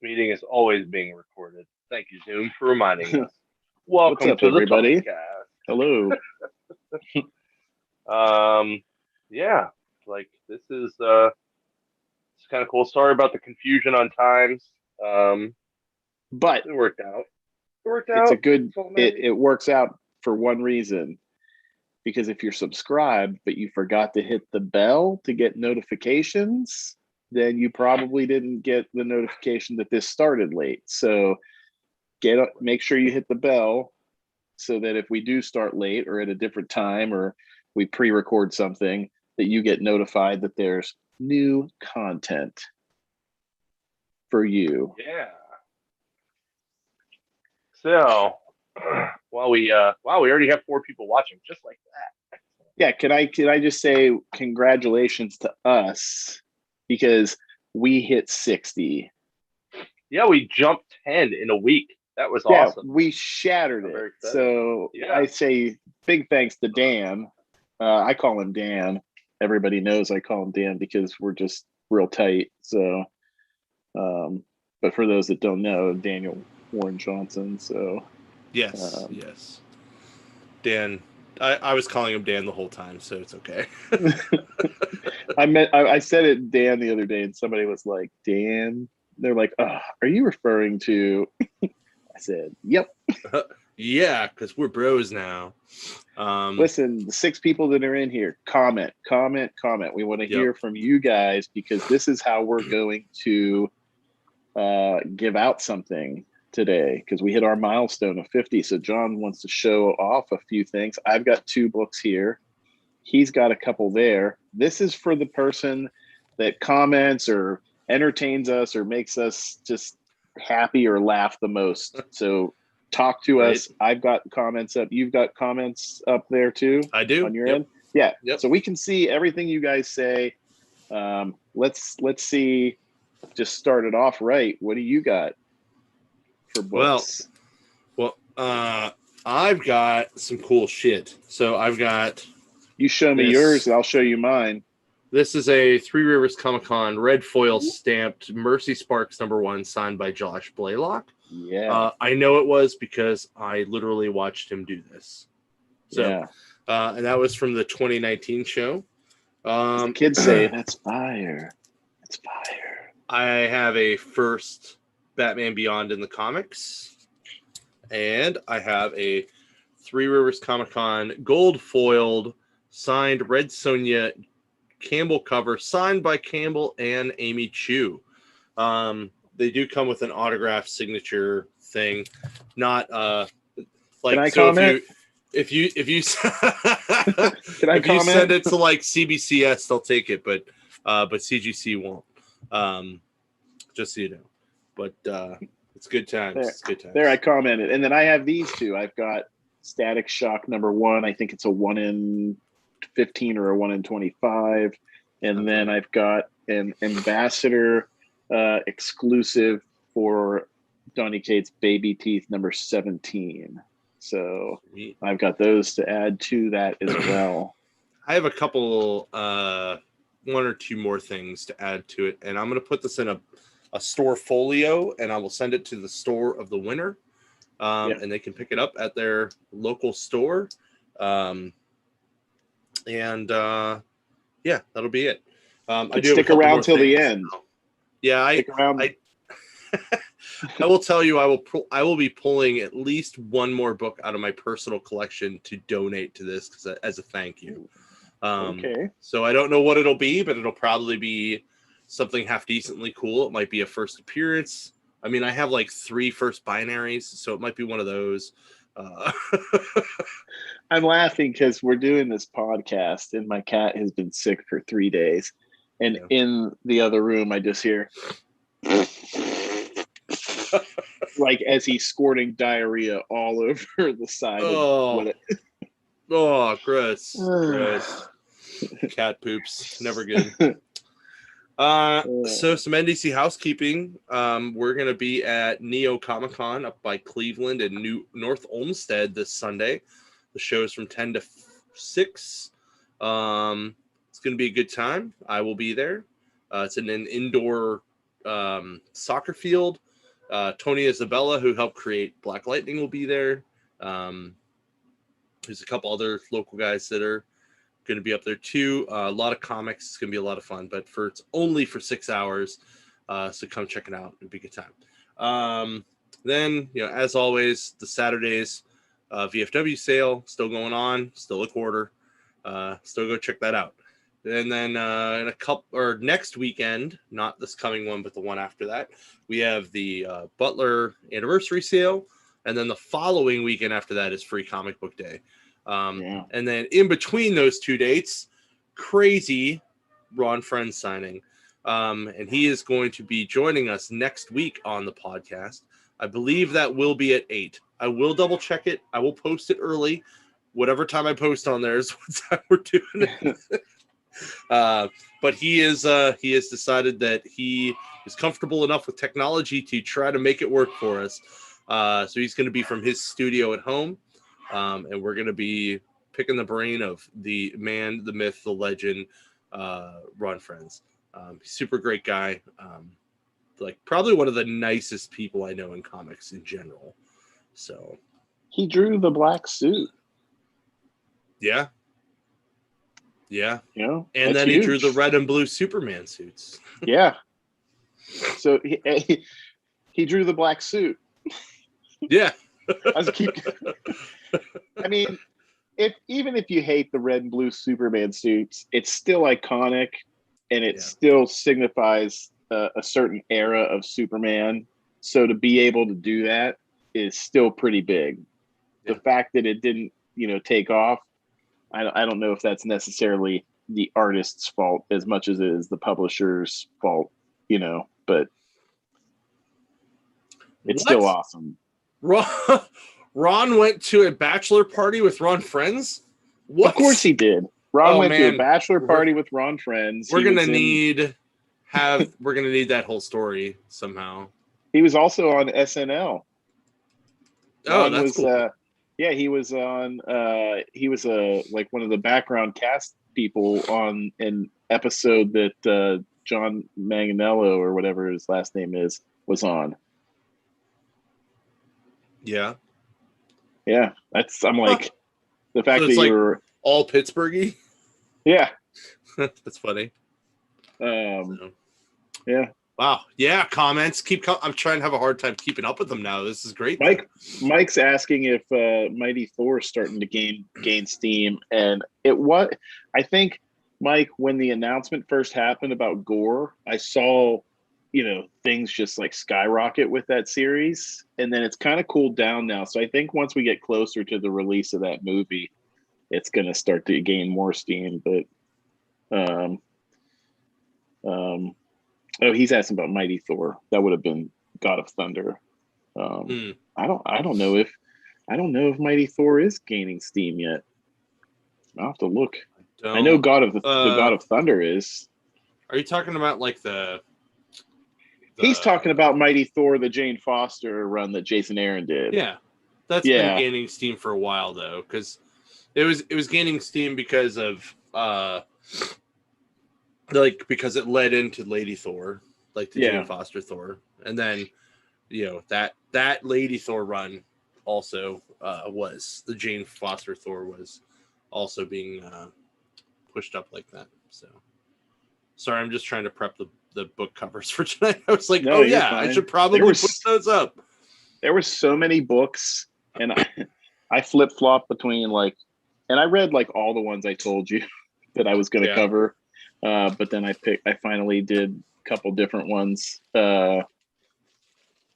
meeting is always being recorded. Thank you, Zoom, for reminding us. What's Welcome up, to the everybody? podcast. Hello. Um, yeah, like this is it's kind of cool. Sorry about the confusion on times. Um, But it worked out. It worked it's a out. good, It's all it, nice. it works out for one reason. Because if you're subscribed, but you forgot to hit the bell to get notifications, then you probably didn't get the notification that this started late. So make sure you hit the bell so that if we do start late or at a different time or we pre-record something, that you get notified that there's new content for you. Yeah. So, wow, we already have 4 people watching, just like that. Yeah, can I just say congratulations to us because we hit 60. Yeah, we jumped 10 in a week. That was Yeah, awesome. we shattered I'm it. very excited. So Yeah. I say big thanks to Dan. I call him Dan. Everybody knows I call him Dan because we're just real tight. So, but for those that don't know, Daniel Warren Johnson. So Yes, yes. Dan, I was calling him Dan the whole time, so it's okay. I said it Dan the other day, and somebody was like, Dan. They're like, oh, are you referring to? I said, yep. Yeah, because we're bros now. Listen, the 6 people that are in here, comment. We want to hear from you guys because this is how we're going to give out something today because we hit our milestone of 50. So John wants to show off a few things. I've got 2 books here. He's got a couple there. This is for the person that comments or entertains us or makes us just happy or laugh the most. So talk to us. I've got comments up. You've got comments up there too? I do. On your end? Yeah. Yep. So we can see everything you guys say. Let's see. Just start it off right. What do you got for books? Well, I've got some cool shit. So I've got... You show me yours, and I'll show you mine. This is a Three Rivers Comic-Con red foil stamped Mercy Sparks #1 signed by Josh Blaylock. Yeah. I know it was because I literally watched him do this. So, yeah. And that was from the 2019 show. The kids say, that's fire. It's fire. I have a first Batman Beyond in the comics. And I have a Three Rivers Comic-Con gold foiled signed Red Sonja Campbell cover signed by Campbell and Amy Chu. They do come with an autograph signature thing, not like Can I so comment? if you Can I if you comment? send it to like CBCS, they'll take it, but CGC won't. Just so you know. But it's good times. It's good times. There I commented. And then I have these 2. I've got Static Shock #1. I think it's a 1 in 15 or a 1 in 25. And then I've got an Ambassador exclusive for Donny Cates Baby Teeth #17. So I've got those to add to that as well. I have a couple, 1 or 2 more things to add to it. And I'm going to put this in a store folio, and I will send it to the store of the winner. And they can pick it up at their local store. And that'll be it. I do stick around till the end. Yeah, I will tell you, I will be pulling at least 1 more book out of my personal collection to donate to this as a thank you. Okay. So I don't know what it'll be, but it'll probably be something half decently cool. It might be a first appearance. I mean, I have like 3 first binaries, so it might be one of those. I'm laughing because we're doing this podcast and my cat has been sick for 3 days. And in the other room, I just hear like as he's squirting diarrhea all over the side of what gross. Gross. Cat poops. Never good. So some NDC housekeeping. We're going to be at Neo Comic Con up by Cleveland and North Olmsted this Sunday. The show is from 10 to 6. It's going to be a good time. I will be there. It's in an indoor soccer field. Tony Isabella, who helped create Black Lightning, will be there. There's a couple other local guys that are going to be up there too. A lot of comics. It's going to be a lot of fun, but it's only for 6 hours. So come check it out. It'll be a good time. Then, as always, the Saturdays VFW sale still going on, still a quarter. Still go check that out. And then in next weekend, not this coming one, but the one after that, we have the Butler anniversary sale. And then the following weekend after that is Free Comic Book Day. And then in between those 2 dates, crazy Ron Friends signing. And he is going to be joining us next week on the podcast. I believe that will be at 8. I will double check it. I will post it early. Whatever time I post on there is what time we're doing it. But he has decided that he is comfortable enough with technology to try to make it work for us. So he's going to be from his studio at home. And we're going to be picking the brain of the man, the myth, the legend, Ron Friends. Super great guy. Probably one of the nicest people I know in comics in general. So he drew the black suit. Yeah. And then he drew the red and blue Superman suits. Yeah. So he drew the black suit. Yeah. I mean, even if you hate the red and blue Superman suits, it's still iconic, and it still signifies a certain era of Superman. So to be able to do that is still pretty big. The fact that it didn't, take off, I don't know if that's necessarily the artist's fault as much as it is the publisher's fault, but it's still awesome. Ron went to a bachelor party with Ron Friends? What? Of course he did. Ron went to a bachelor party with Ron Friends. We're gonna need that whole story somehow. He was also on SNL. Oh, that's cool. He was on. He was one of the background cast people on an episode that John Manganiello, or whatever his last name is, was on. Yeah. I'm like, the fact that you were all Pittsburghy. Yeah. That's funny. Yeah. Wow. Yeah. Comments I'm trying to have a hard time keeping up with them now. This is great. Mike's asking if Mighty Thor is starting to gain steam, and I think, Mike, when the announcement first happened about Gore, I saw things just skyrocket with that series, and then it's kind of cooled down now. So I think once we get closer to the release of that movie, it's going to start to gain more steam. But he's asking about Mighty Thor. That would have been God of Thunder. I don't know if Mighty Thor is gaining steam yet. I'll have to look. I know God of Thunder is. Are you talking about He's talking about Mighty Thor, the Jane Foster run that Jason Aaron did. Yeah, that's been gaining steam for a while though, because it was gaining steam because of because it led into Lady Thor, the Jane Foster Thor, and then that Lady Thor run also was the Jane Foster Thor was also being pushed up like that. So sorry, I'm just trying to prep the book covers for tonight. I was like, I should probably put those up. There were so many books, and I flip-flop between and I read all the ones I told you that I was going to cover. But then I finally did a couple different ones.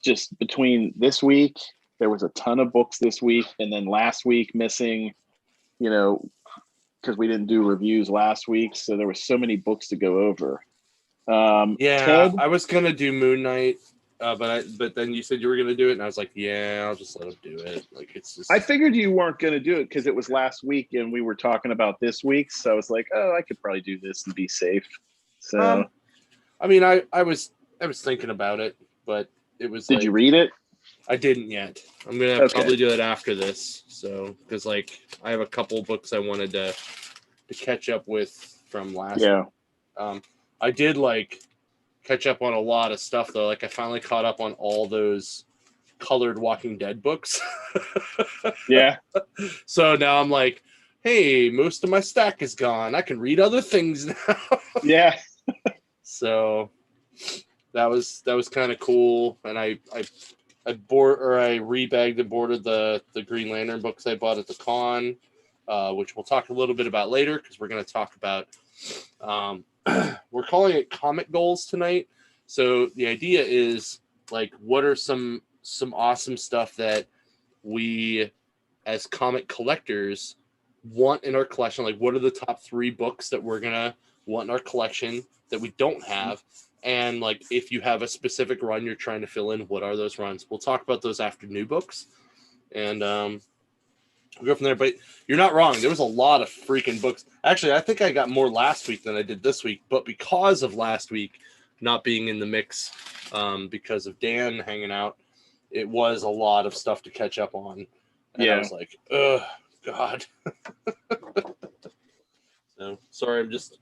Just between this week, there was a ton of books this week, and then last week missing, because we didn't do reviews last week. So there were so many books to go over. Ted, I was gonna do Moon Knight, but then you said you were gonna do it, and I was like, I'll just let him do it. It's just. I figured you weren't gonna do it because it was last week, and we were talking about this week. So I was like, I could probably do this and be safe. So, I mean, I was thinking about it, but it was. Did you read it? I didn't yet. I'm gonna probably do it after this. So, because I have a couple books I wanted to catch up with from last. Yeah. I did catch up on a lot of stuff though. Like I finally caught up on all those colored Walking Dead books. Yeah. So now I'm like, hey, most of my stack is gone. I can read other things now. Yeah. So that was kind of cool. And I rebagged and boarded the Green Lantern books I bought at the con, which we'll talk a little bit about later because we're going to talk about. We're calling it comic goals tonight. So the idea is like, what are some awesome stuff that we as comic collectors want in our collection? Like, what are the top 3 books that we're gonna want in our collection that we don't have? And like, if you have a specific run you're trying to fill in, what are those runs? We'll talk about those after new books, and we'll go from there. But you're not wrong. There was a lot of freaking books. Actually, I think I got more last week than I did this week. But because of last week not being in the mix, because of Dan hanging out, it was a lot of stuff to catch up on. And I was like, oh, God. So, sorry, I'm just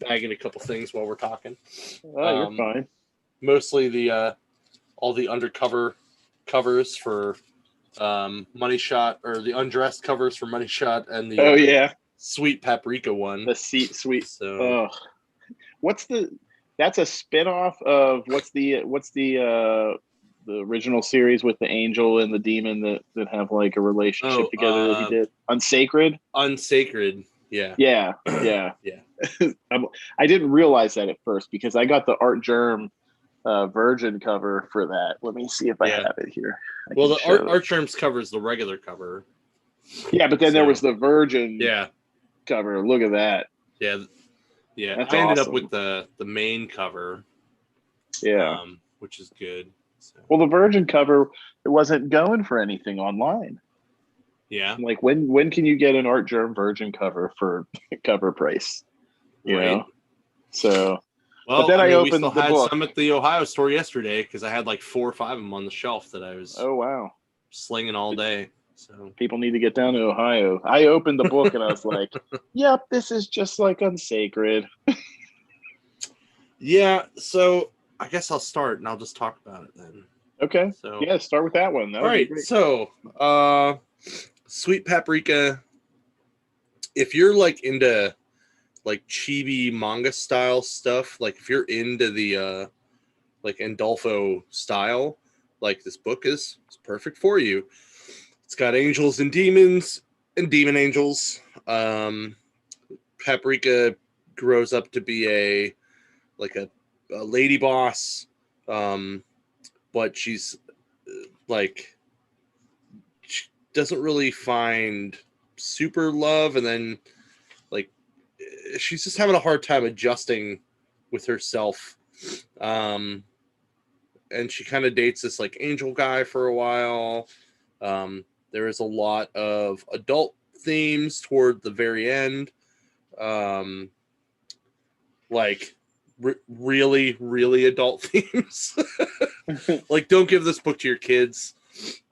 bagging a couple things while we're talking. Oh, you're fine. Mostly the all the undercover covers for Money Shot, or the undressed covers for Money Shot, and the Sweet Paprika one. The sweet. So, that's a spin-off of what's the original series with the angel and the demon that have like a relationship together that he did? Unsacred. Yeah. I didn't realize that at first because I got the Art Germ Virgin cover for that. Let me see if I have it here. Well, the Art Germ's cover is the regular cover. Yeah, but then there was the Virgin cover. Look at that. Yeah. That's I ended awesome. up with the main cover. Yeah. Which is good. So. Well, the Virgin cover, it wasn't going for anything online. Yeah. Like when can you get an Art Germ Virgin cover for cover price? You know? So, well, but then I opened we still the had book. some at the Ohio store yesterday because I had like 4 or 5 of them on the shelf that I was slinging all day. So people need to get down to Ohio. I opened the book and I was like, yep, this is just like Unsacred. Yeah, so I guess I'll start and I'll just talk about it then. Okay. So start with that one. All right. So Sweet Paprika. If you're like into like chibi manga style stuff, like if you're into the like Andolfo style, like this book is, it's perfect for you. It's got angels and demons and demon angels. Paprika grows up to be a lady boss, but she's like, she doesn't really find super love, and then like she's just having a hard time adjusting with herself, and she kind of dates this like angel guy for a while. There is a lot of adult themes toward the very end, like really, really adult themes. Like, don't give this book to your kids,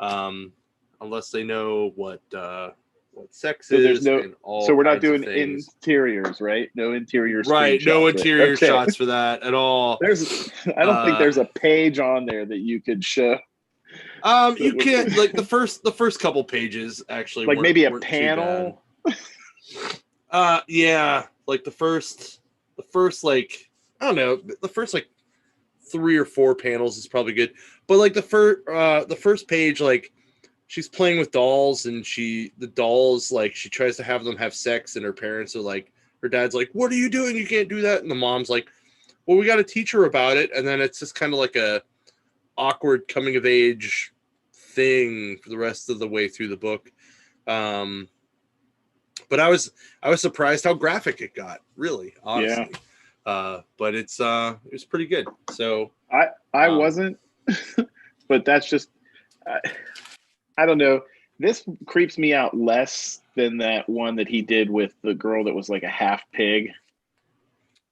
unless they know what sex is. So we're not doing interiors, right? No interior. Right, no interior shots for that at all. I don't think there's a page on there that you could show. You can't, like the first couple pages actually, like maybe a panel. Yeah, like the first like, I don't know, the first like 3 or 4 panels is probably good, but like the first page, like she's playing with dolls, and the dolls, like she tries to have them have sex, and her parents are like, her dad's like, what are you doing? You can't do that. And the mom's like, well, we got to teach her about it. And then it's just kind of like a awkward coming of age thing for the rest of the way through the book. But I was surprised how graphic it got, really, honestly. But it was pretty good. So I wasn't, but that's just, I don't know. This creeps me out less than that one that he did with the girl that was like a half pig.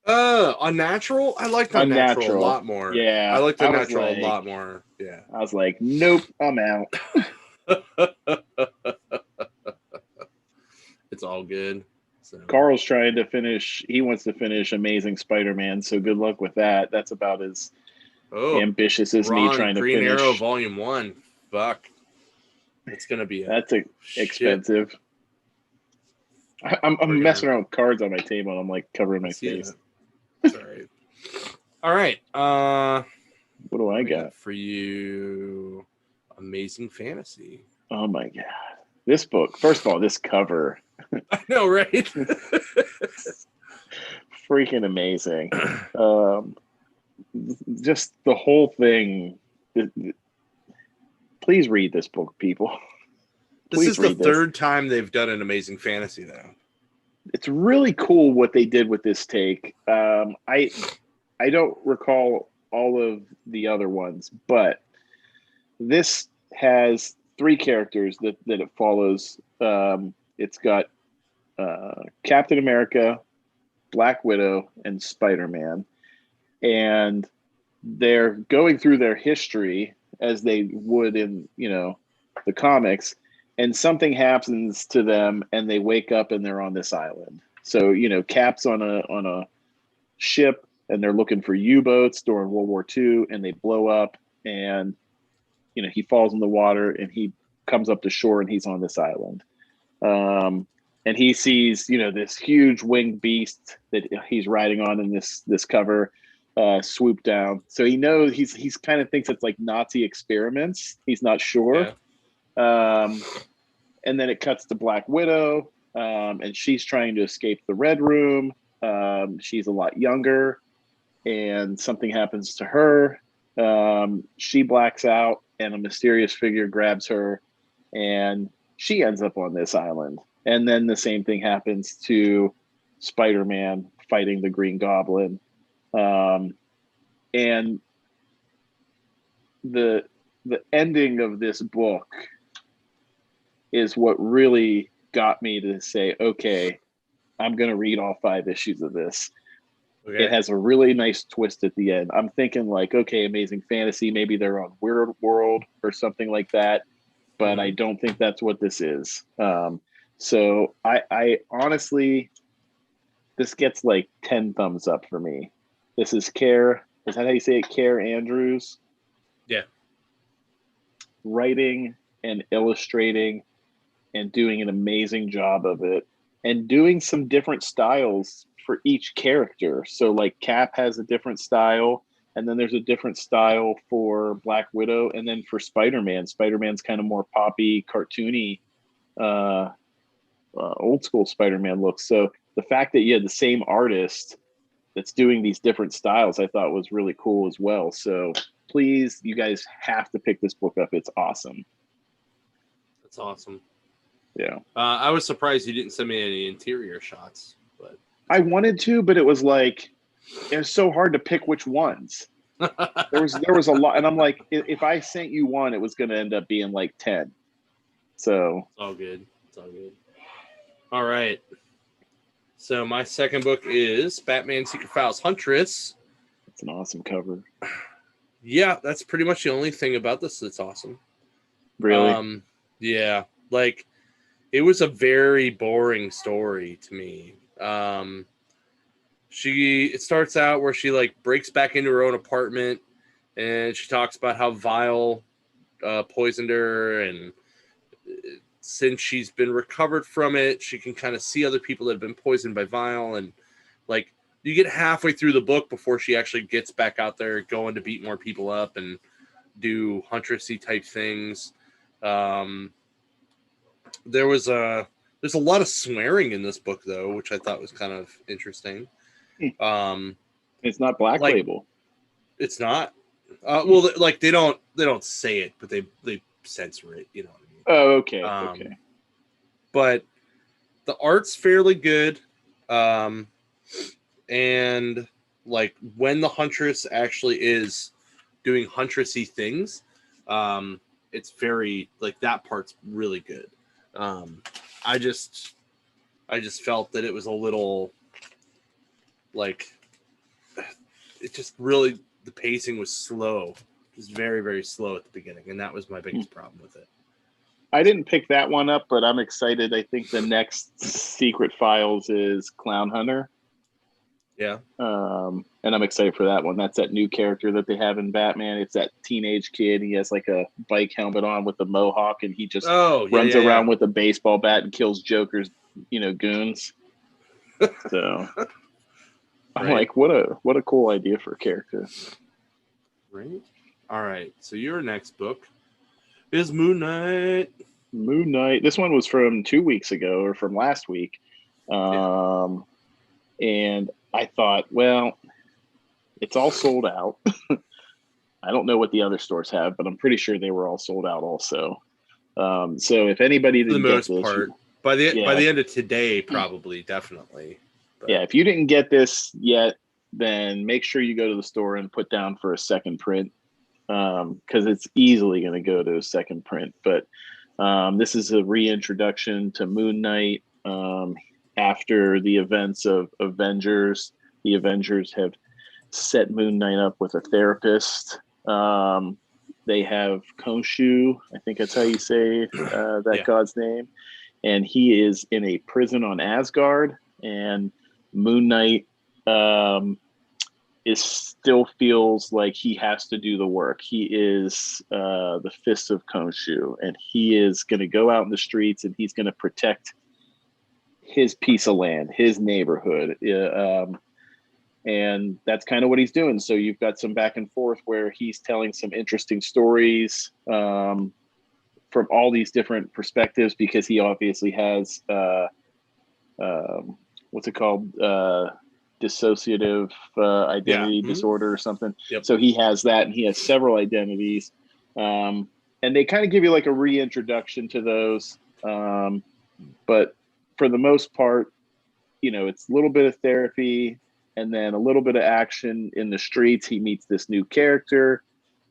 Unnatural? I liked Unnatural a lot more. Yeah. I liked Unnatural a lot more. Yeah. I was like, nope, I'm out. It's all good. So. Carl's trying to finish. He wants to finish Amazing Spider-Man. So good luck with that. That's about as ambitious as me trying to Green finish. Arrow Volume 1. Fuck. It's gonna be. That's expensive. I'm messing around with cards on my table. I'm like covering my face. It's all right. What do I got for you? Amazing Fantasy. Oh my god, this book! First of all, this cover. I know, right? Freaking amazing. Just the whole thing. Please read this book, people. This is the third time they've done an Amazing Fantasy, though. It's really cool what they did with this take. I don't recall all of the other ones, but this has 3 characters that it follows. It's got Captain America, Black Widow, and Spider-Man. And they're going through their history as they would in, the comics, and something happens to them and they wake up and they're on this island. So, Cap's on a ship and they're looking for U-boats during World War II, and they blow up, and, he falls in the water and he comes up to shore and he's on this island. And he sees, this huge winged beast that he's riding on in this cover swoop down. So he knows he's kind of thinks it's like Nazi experiments. He's not sure. Yeah. And then it cuts to Black Widow, and she's trying to escape the Red Room. She's a lot younger, and something happens to her. She blacks out, and a mysterious figure grabs her, and she ends up on this island. And then the same thing happens to Spider-Man fighting the Green Goblin. And the ending of this book is what really got me to say, okay, I'm going to read all 5 issues of this. Okay. It has a really nice twist at the end. I'm thinking like, okay, Amazing Fantasy, maybe they're on Weird World or something like that, but I don't think that's what this is. So I honestly, this gets like 10 thumbs up for me. This is Care. Is that how you say it? Care Andrews? Yeah. Writing and illustrating and doing an amazing job of it, and doing some different styles for each character. So like Cap has a different style, and then there's a different style for Black Widow, and then for Spider-Man. Spider-Man's kind of more poppy, cartoony, old school Spider-Man looks. So the fact that you had the same artist that's doing these different styles, I thought was really cool as well. So please, you guys have to pick this book up. It's awesome. That's awesome. Yeah. I was surprised you didn't send me any interior shots, but I wanted to, but it was so hard to pick which ones. There was a lot, and I'm like, if I sent you one, it was going to end up being like 10. So it's all good. It's all good. All right. So my second book is Batman Secret Files Huntress. It's an awesome cover. Yeah, that's pretty much the only thing about this that's awesome. Really? Yeah. Like, it was a very boring story to me. It starts out where she like breaks back into her own apartment, and she talks about how Vile poisoned her, and since she's been recovered from it, she can kind of see other people that have been poisoned by Vile, and like you get halfway through the book before she actually gets back out there going to beat more people up and do huntressy type things. There's a lot of swearing in this book though, which I thought was kind of interesting. It's not Black Label. It's not. Well, like they don't say it, but they censor it. You know what I mean? Oh, okay. Okay. But the art's fairly good, and like when the Huntress actually is doing huntressy things, it's very like that part's really good. I just felt that it was a little like it just really the pacing was slow. It was very, very slow at the beginning, and that was my biggest problem with it. I didn't pick that one up, but I'm excited. I think the next Secret Files is Clown Hunter. Yeah. And I'm excited for that one. That's that new character that they have in Batman. It's that teenage kid. He has like a bike helmet on with a mohawk, and he just runs around with a baseball bat and kills Joker's, goons. So I'm like, what a cool idea for a character. Right. All right. So your next book is Moonlight. Moonlight. This one was from 2 weeks ago or from last week. And I thought, well, it's all sold out. I don't know what the other stores have, but I'm pretty sure they were all sold out also. So if anybody didn't get this, for the most part, by the end of today, probably, definitely. But. Yeah, if you didn't get this yet, then make sure you go to the store and put down for a second print, because it's easily going to go to a second print. But this is a reintroduction to Moon Knight after the events of Avengers. The Avengers have set Moon Knight up with a therapist. They have Khonshu, I think that's how you say that god's name, and he is in a prison on Asgard, and Moon Knight still feels like he has to do the work. He is the fist of Khonshu, and he is going to go out in the streets and he's going to protect his piece of land, his neighborhood. And that's kind of what he's doing. So you've got some back and forth where he's telling some interesting stories from all these different perspectives, because he obviously has what's it called? Dissociative identity disorder or something. Yep. So he has that, and he has several identities. And they kind of give you like a reintroduction to those. But for the most part, it's a little bit of therapy and then a little bit of action in the streets. He meets this new character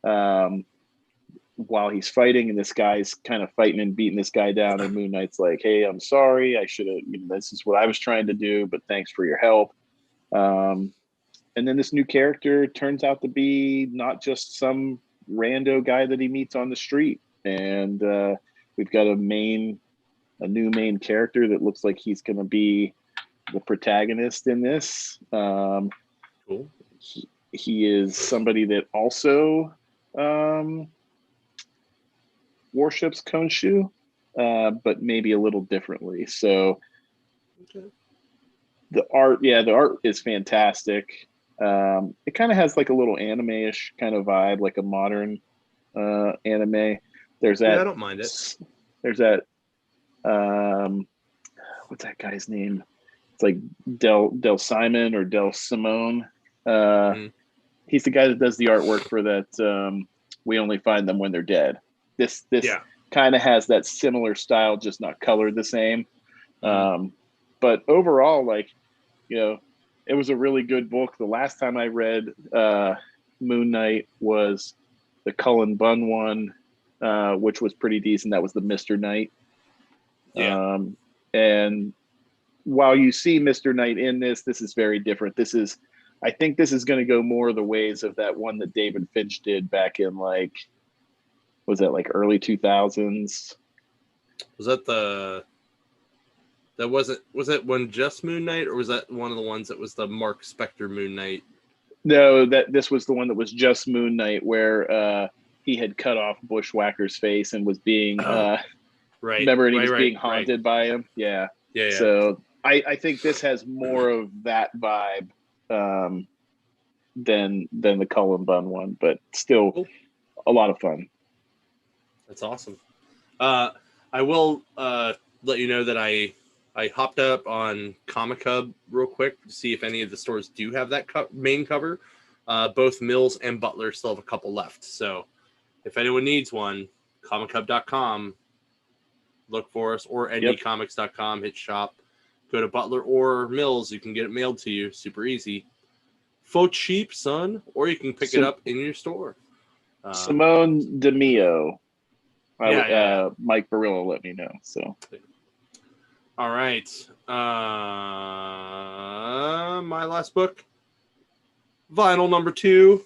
while he's fighting, and this guy's kind of fighting and beating this guy down. And Moon Knight's like, "Hey, I'm sorry. I should have, this is what I was trying to do, but thanks for your help." And then this new character turns out to be not just some rando guy that he meets on the street. And we've got a new main character that looks like he's going to be the protagonist in this. Cool. He is somebody that also worships Khonshu, but maybe a little differently. So the art is fantastic. It kind of has like a little anime-ish kind of vibe, like a modern anime. There's that. I don't mind it. There's that. What's that guy's name? It's like Del Simon or Del Simone. He's the guy that does the artwork for that. We only find them when they're dead. This kind of has that similar style, just not colored the same. But overall, it was a really good book. The last time I read Moon Knight was the Cullen Bunn one, which was pretty decent. That was the Mr. Knight. And while you see Mr. Knight in this is very different. I think this is going to go more the ways of that one that David Finch did back in was that early 2000s? Was that was that one just Moon Knight, or was that one of the ones that was the Mark Spector Moon Knight? No, this was the one that was just Moon Knight, where he had cut off Bushwhacker's face and was being right. Remember, and he was being haunted by him. Yeah. So I think this has more of that vibe than the Cullen Bunn one, but still a lot of fun. That's awesome. I will let you know that I hopped up on Comic Hub real quick to see if any of the stores do have that main cover. Both Mills and Butler still have a couple left. So if anyone needs one, comichub.com, look for us, or ndcomics.com, hit shop, go to Butler or Mills. You can get it mailed to you. Super easy. Faux cheap, son, or you can pick it up in your store. Simone DeMio. Mike Barillo let me know. So, all right. My last book, vinyl #2.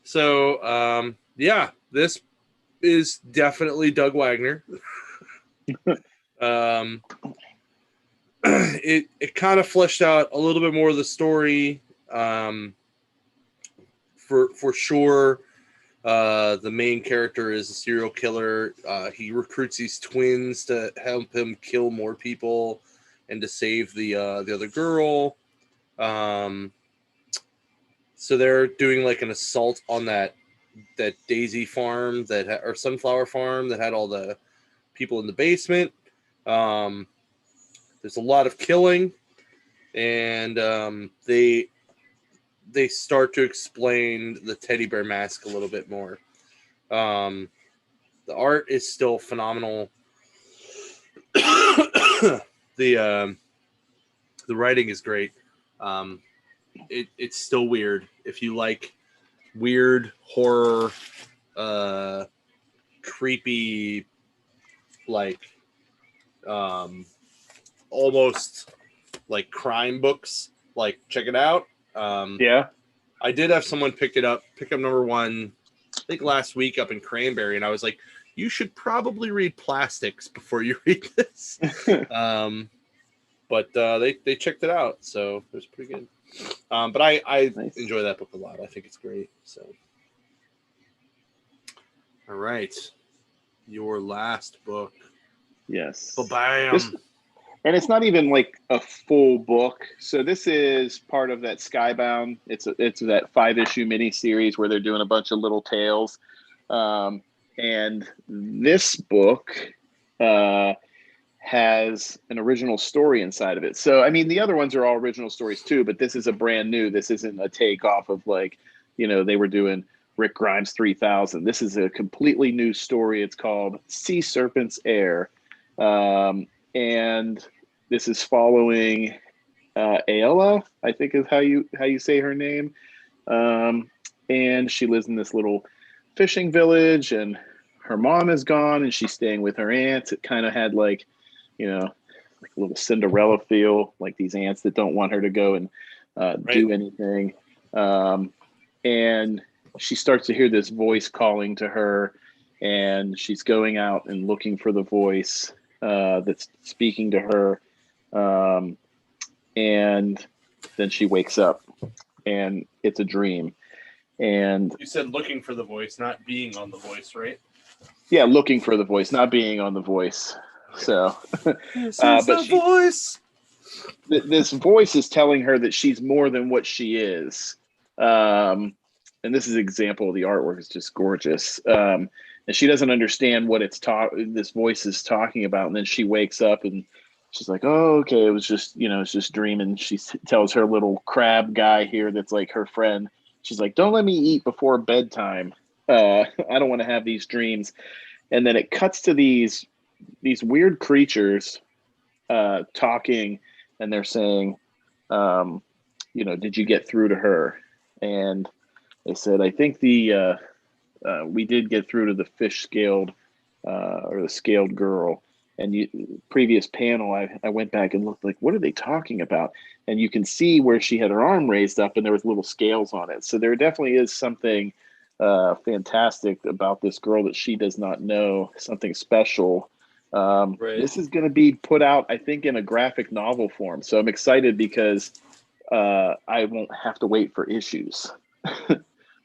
So, this is definitely Doug Wagner. It kind of fleshed out a little bit more of the story. For sure, the main character is a serial killer. He recruits these twins to help him kill more people and to save the other girl. So they're doing like an assault on that daisy farm or sunflower farm that had all the people in the basement. There's a lot of killing, and they start to explain the teddy bear mask a little bit more. The art is still phenomenal. The writing is great. It's still weird. If you like weird horror, creepy, like almost like crime books, like check it out. Yeah, I did have someone pick up number 1, I think last week up in Cranberry, and I was like, you should probably read Plastics before you read this. But they checked it out, so it was pretty good. But I nice. enjoy that book a lot. I think it's great. So, all right, your last book. Yes. Bam. And it's not even like a full book. So this is part of that Skybound. It's that 5-issue miniseries where they're doing a bunch of little tales. And this book has an original story inside of it. So, I mean, the other ones are all original stories too, but this is a brand new. This isn't a takeoff of like, they were doing Rick Grimes 3000. This is a completely new story. It's called Sea Serpent's Heir. And this is following Ayla, I think is how you say her name. And she lives in this little fishing village, and her mom is gone, and she's staying with her aunts. It kind of had like a little Cinderella feel, like these aunts that don't want her to go and do anything. And she starts to hear this voice calling to her, and she's going out and looking for the voice that's speaking to her, and then she wakes up, and it's a dream. And you said looking for the voice, not being on the voice, right? Yeah, looking for the voice, not being on the voice. So, voice. This voice is telling her that she's more than what she is. And this is an example of the artwork is just gorgeous. And she doesn't understand what this voice is talking about. And then she wakes up and she's like, oh, okay, it was just, it's just dreaming. She tells her little crab guy here that's like her friend. She's like, don't let me eat before bedtime. I don't want to have these dreams. And then it cuts to these weird creatures talking, and they're saying, did you get through to her? And they said, I think we did get through to the fish scaled or the scaled girl. And previous panel, I went back and looked like, what are they talking about? And you can see where she had her arm raised up and there was little scales on it. So there definitely is something fantastic about this girl that she does not know, something special. This is going to be put out, I think, in a graphic novel form. So I'm excited because I won't have to wait for issues.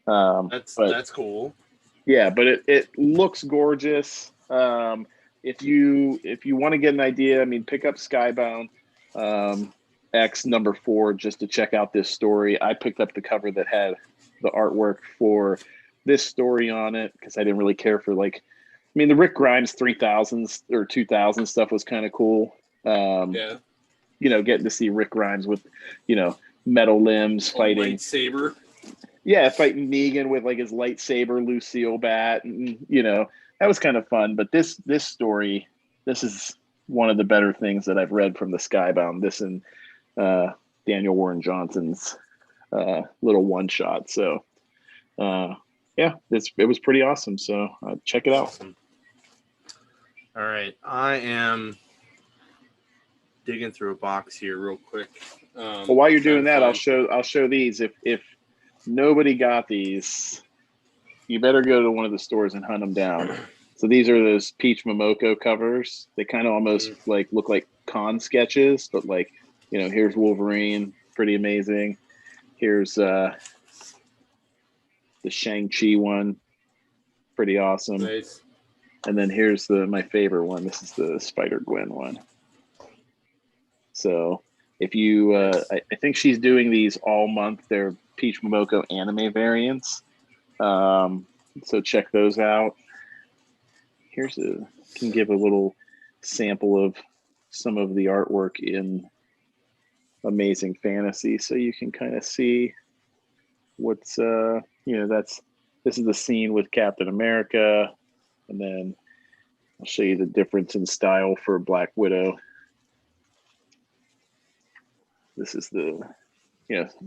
That's cool. Yeah, but it looks gorgeous. If you want to get an idea, I mean, pick up Skybound X number 4 just to check out this story. I picked up the cover that had the artwork for this story on it because I didn't really care for the Rick Grimes 3000s or 2000 stuff was kind of cool. Getting to see Rick Grimes with, metal limbs fighting lightsaber. Yeah, fighting Negan with his lightsaber Lucille bat, and that was kind of fun. But this story, this is one of the better things that I've read from the Skybound. This and Daniel Warren Johnson's little one shot. So it was pretty awesome. So check it out. Awesome. All right, I am digging through a box here real quick. Well, while you're doing that, I'll show these. If nobody got these, you better go to one of the stores and hunt them down. So these are those Peach Momoko covers. They kind of almost like look like con sketches, but like, you know, here's Wolverine, pretty amazing. Here's the Shang-Chi one, pretty awesome. Nice. And then here's my favorite one. This is the Spider-Gwen one. So if you, I think she's doing these all month. They're Peach Momoko anime variants. So check those out. Can give a little sample of some of the artwork in Amazing Fantasy, so you can kind of see what's this is the scene with Captain America, and then I'll show you the difference in style for Black Widow. This is the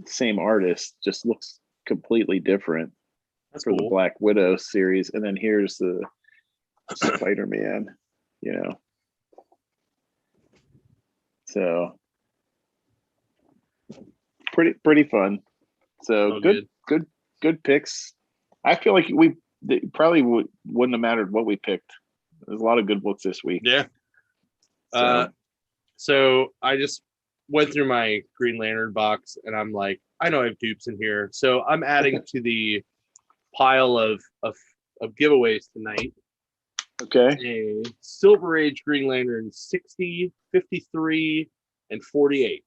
same artist, just looks completely different. That's for cool. The Black Widow series, and then here's the Spider-Man, so pretty fun. So good picks. I feel like probably wouldn't have mattered what we picked. There's a lot of good books this week. Yeah. So I just went through my Green Lantern box, and I'm like, I know I have dupes in here, so I'm adding to the pile of giveaways tonight. Okay. A Silver Age Green Lantern 60, 53, and 48.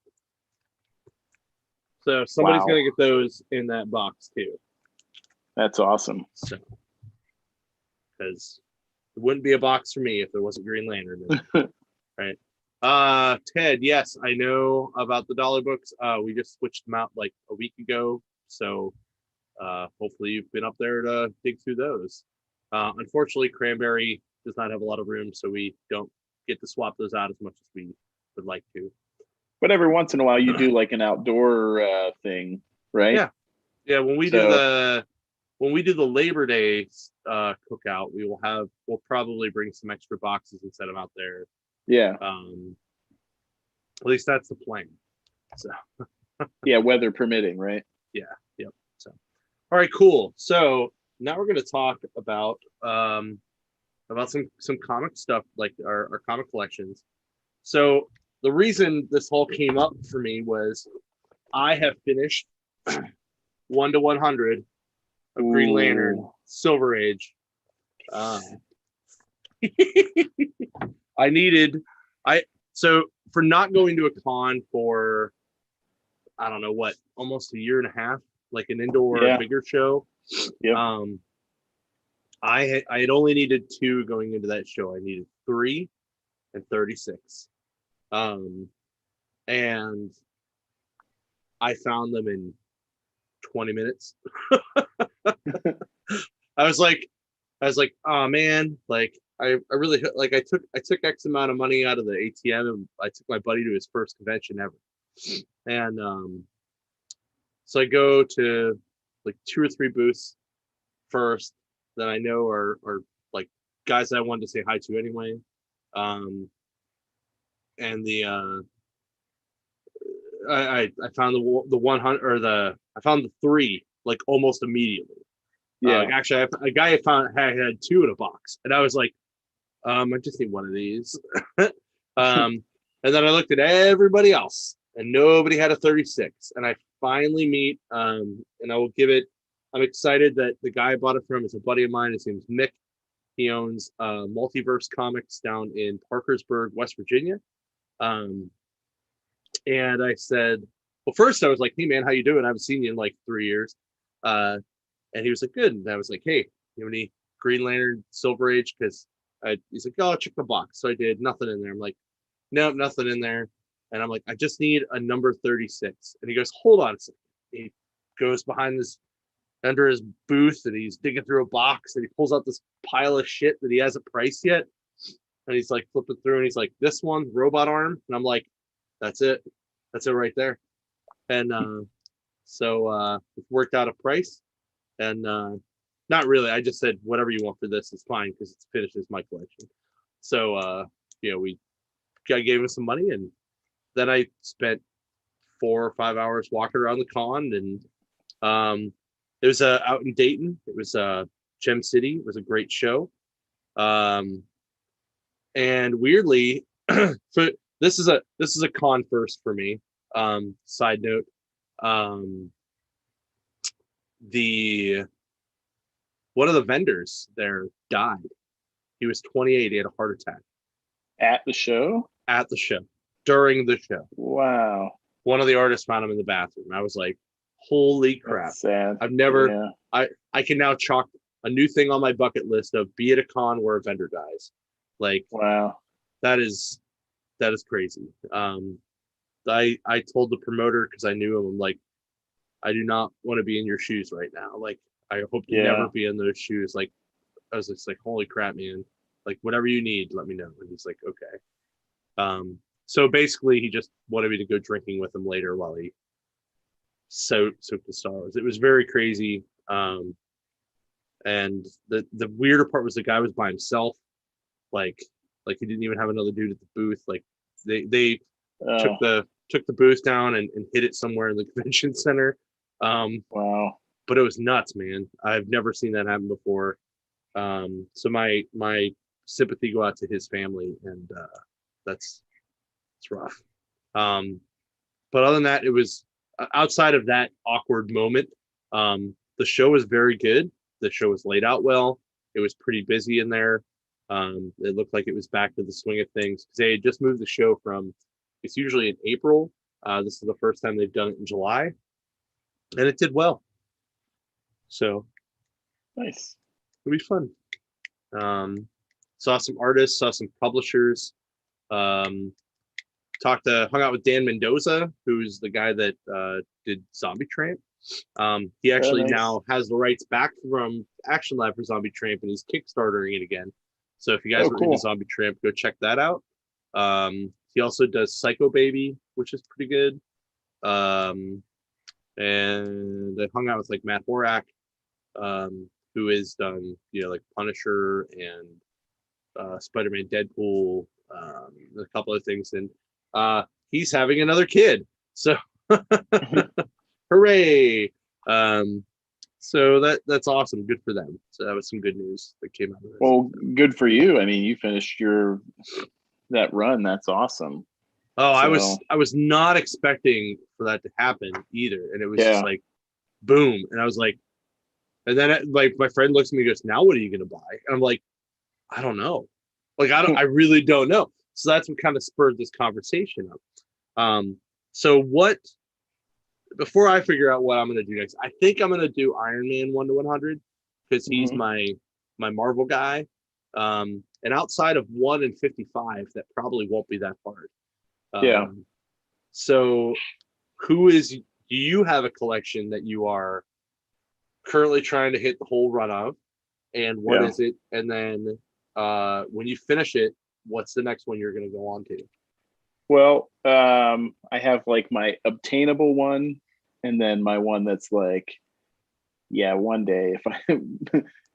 So somebody's going to get those in that box too. That's awesome. So, because it wouldn't be a box for me if there wasn't Green Lantern in it. Right. Ted, yes, I know about the dollar books. We just switched them out like a week ago. So hopefully you've been up there to dig through those. Unfortunately, Cranberry does not have a lot of room, so we don't get to swap those out as much as we would like to. But every once in a while, you do like an outdoor thing, right? Yeah. When we do the Labor Day cookout, we'll probably bring some extra boxes and set them out there. Yeah. At least that's the plan. So. Yeah, weather permitting, right? Yeah. Yep. So, all right, cool. So now we're going to talk about some comic stuff, like our comic collections. So the reason this all came up for me was I have finished 1 to 100 of Green Lantern Silver Age. So for not going to a con for, I don't know what, almost a year and a half, like an indoor bigger show. Yep. I had only needed 2 going into that show. I needed 3 and 36. And I found them in 20 minutes. I was like, oh man, like I really like I took X amount of money out of the ATM, and I took my buddy to his first convention ever. And so I go to like 2 or 3 booths first that I know are like guys that I wanted to say hi to anyway. And I found the 100 or I found the 3 like almost immediately. Yeah. Actually, a guy had 2 in a box, and I was like, I just need one of these. And then I looked at everybody else, and nobody had a 36. And I finally meet, and I will give it. I'm excited that the guy I bought it from is a buddy of mine. His name's Mick. He owns Multiverse Comics down in Parkersburg, West Virginia. And I said, well, first I was like, hey man, how you doing? I haven't seen you in like 3 years. And he was like, good. And I was like, hey, you have any Green Lantern Silver Age? Because he's like, oh, I'll check the box. So I did. Nothing in there. I'm like, nope, nothing in there. And I'm like, I just need a number 36. And he goes, hold on a second. He goes behind under his booth, and he's digging through a box, and he pulls out this pile of shit that he hasn't priced yet. And he's like flipping through, and he's like, this one, robot arm. And I'm like, that's it. That's it right there. And so it worked out a price. And not really. I just said, whatever you want for this is fine, because it's finishes my collection. So, I gave him some money, and then I spent 4 or 5 hours walking around the con. And it was out in Dayton. It was Gem City. It was a great show. And weirdly, so this is a con first for me. Side note, the one of the vendors there died. He was 28. He had a heart attack At the show? at the show, during the show. Wow. One of the artists found him in the bathroom. I was like, holy crap. That's sad. I've never, Yeah. I can now chalk a new thing on my bucket list of be at a con where a vendor dies. Like, Wow. that is crazy. I told the promoter, because I knew him, I'm like, I do not want to be in your shoes right now. Like, I hope to never be in those shoes. Like, I was just like, holy crap, man. Like, whatever you need, let me know. And he's like, okay. So basically, he just wanted me to go drinking with him later while he soaked the stars. It was very crazy. And the weirder part was the guy was by himself. Like he didn't even have another dude at the booth. Like they took the booth down and hid it somewhere in the convention center. Wow. But it was nuts, man. I've never seen that happen before. So my sympathy go out to his family, and it's rough. But other than that, it was outside of that awkward moment. The show was very good. The show was laid out well. It was pretty busy in there. It looked like it was back to the swing of things, because they had just moved the show from, it's usually in April. This is the first time they've done it in July, and it did well. So Nice. it'll be fun. Saw some artists, saw some publishers. Hung out with Dan Mendoza, who's the guy that did Zombie Tramp. He actually now has the rights back from Action Lab for Zombie Tramp, and he's kickstartering it again. So if you guys are into Zombie Tramp, go check that out. He also does Psycho Baby, which is pretty good. And I hung out with like Matt Horak, who has done like Punisher and Spider-Man, Deadpool, a couple of things, and he's having another kid, so hooray. So that's awesome, good for them. So that was some good news that came out of this. Well, good for you. I mean, you finished that run. That's awesome. Oh, so. I was not expecting for that to happen either, and it was just like boom, and I was like, and then like my friend looks at me and goes, now what are you gonna buy? And I'm like, I don't know. Like I really don't know. So that's what kind of spurred this conversation up. So what, before I figure out what I'm going to do next, I think I'm going to do Iron Man 1 to 100, because he's my Marvel guy. And outside of 1 and 55, that probably won't be that hard. So do you have a collection that you are currently trying to hit the whole run of? And what is it? And then when you finish it, what's the next one you're going to go on to? Well, I have like my obtainable one, and then my one that's like, one day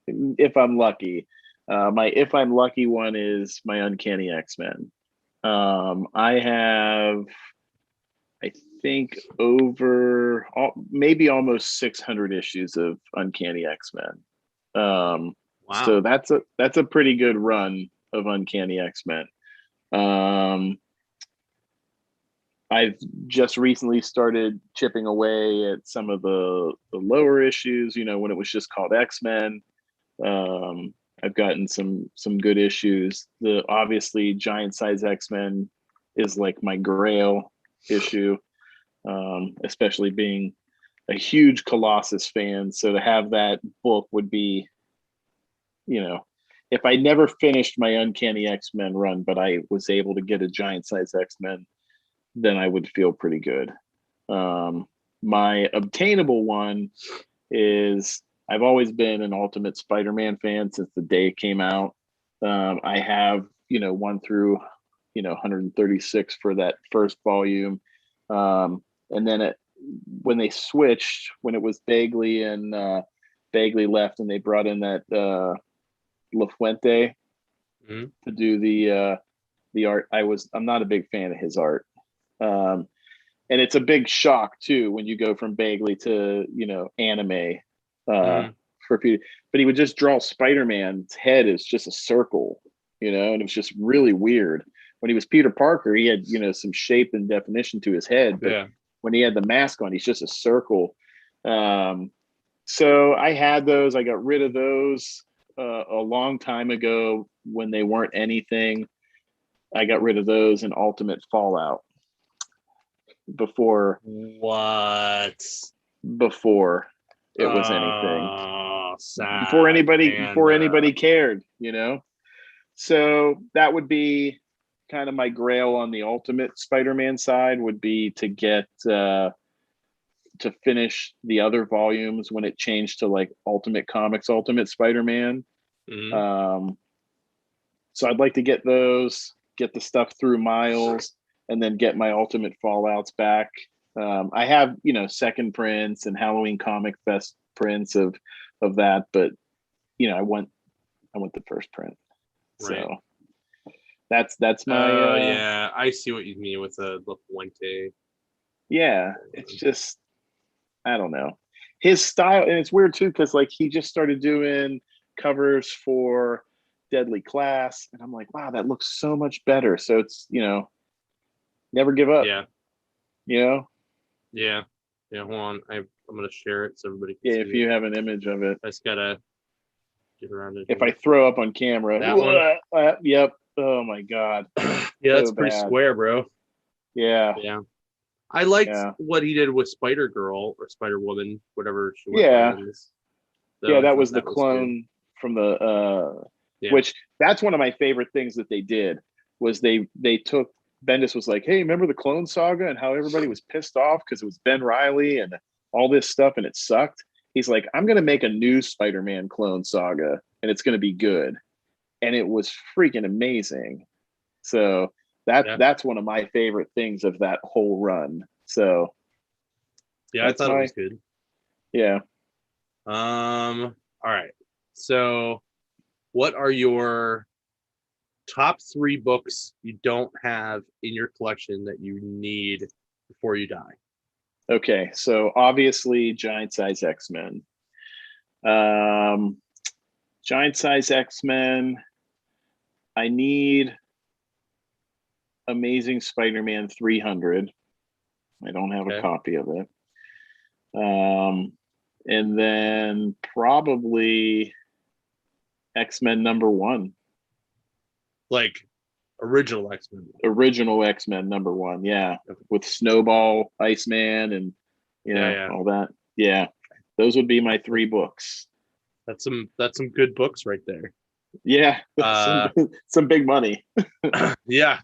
if I'm lucky. My if I'm lucky one is my Uncanny X-Men. I have, I think, over maybe almost 600 issues of Uncanny X-Men. Wow. So that's a pretty good run of Uncanny X-Men. I've just recently started chipping away at some of the lower issues, when it was just called X-Men. I've gotten some good issues. The obviously Giant Size X-Men is like my grail issue, especially being a huge Colossus fan. So to have that book would be, if I never finished my Uncanny X-Men run, but I was able to get a Giant Size X-Men, then I would feel pretty good. My obtainable one is, I've always been an Ultimate Spider-Man fan since the day it came out. I have, 1 through, 136 for that first volume. And then when they switched, when it was Bagley and Bagley left, and they brought in that La Fuente to do the art, I'm not a big fan of his art. And it's a big shock too when you go from Bagley to anime for Peter, but he would just draw Spider-Man's head as just a circle, and it was just really weird. When he was Peter Parker, he had, some shape and definition to his head, but when he had the mask on, he's just a circle. So I had those. I got rid of those a long time ago when they weren't anything. I got rid of those in Ultimate Fallout before it was anything. Sad, before anybody cared, So that would be kind of my grail on the Ultimate Spider-Man side, would be to get to finish the other volumes when it changed to like Ultimate Comics Ultimate Spider-Man. So I'd like to get those, get the stuff through Miles, and then get my Ultimate Fallouts back. I have, second prints and Halloween Comic Fest prints of that, but I want the first print. Right. So that's my yeah, I see what you mean with the Puente. Yeah, it's just, I don't know, his style. And it's weird too, because like he just started doing covers for Deadly Class, and I'm like, wow, that looks so much better. So it's, never give up. Yeah. Yeah. Hold on, I'm gonna share it so everybody can Yeah, see if you have an image of it. I just gotta get around it. If I throw up on camera, that one. Yep. Oh my god. Yeah, that's pretty square, bro. Yeah. I liked what he did with Spider Girl or Spider Woman, whatever she was. That was the clone from the which that's one of my favorite things that they did, was they took, Bendis was like, hey, remember the Clone Saga and how everybody was pissed off because it was Ben Reilly and all this stuff and it sucked? He's like, I'm going to make a new Spider-Man Clone Saga and it's going to be good. And it was freaking amazing. So that's one of my favorite things of that whole run. So I thought it was good. Yeah. All right. So what are your top 3 books you don't have in your collection that you need before you die? Okay, so obviously Giant Size X-Men. Giant Size X-Men. I need Amazing Spider-Man 300. I don't have a copy of it. And then probably X-Men #1. Like original X-Men. Original X-Men #1, yeah. With Snowball, Iceman, and all that. Yeah. Those would be my 3 books. That's some good books right there. Yeah. Some big money. Yeah.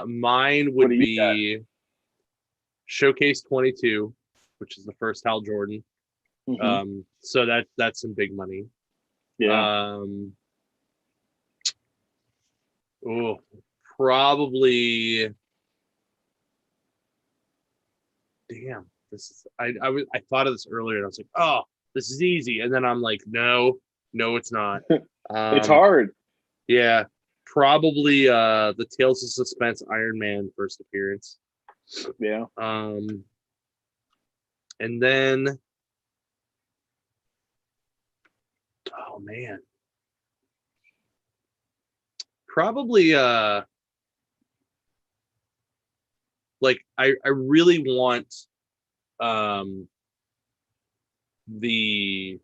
Mine would be Showcase 22, which is the first Hal Jordan. Mm-hmm. So that's some big money. Yeah. Probably. Damn, this is. I thought of this earlier, and I was like, oh, this is easy, and then I'm like, no, it's not. It's hard. Yeah, probably the Tales of Suspense Iron Man first appearance. Yeah. And then, oh man. Probably like I really want the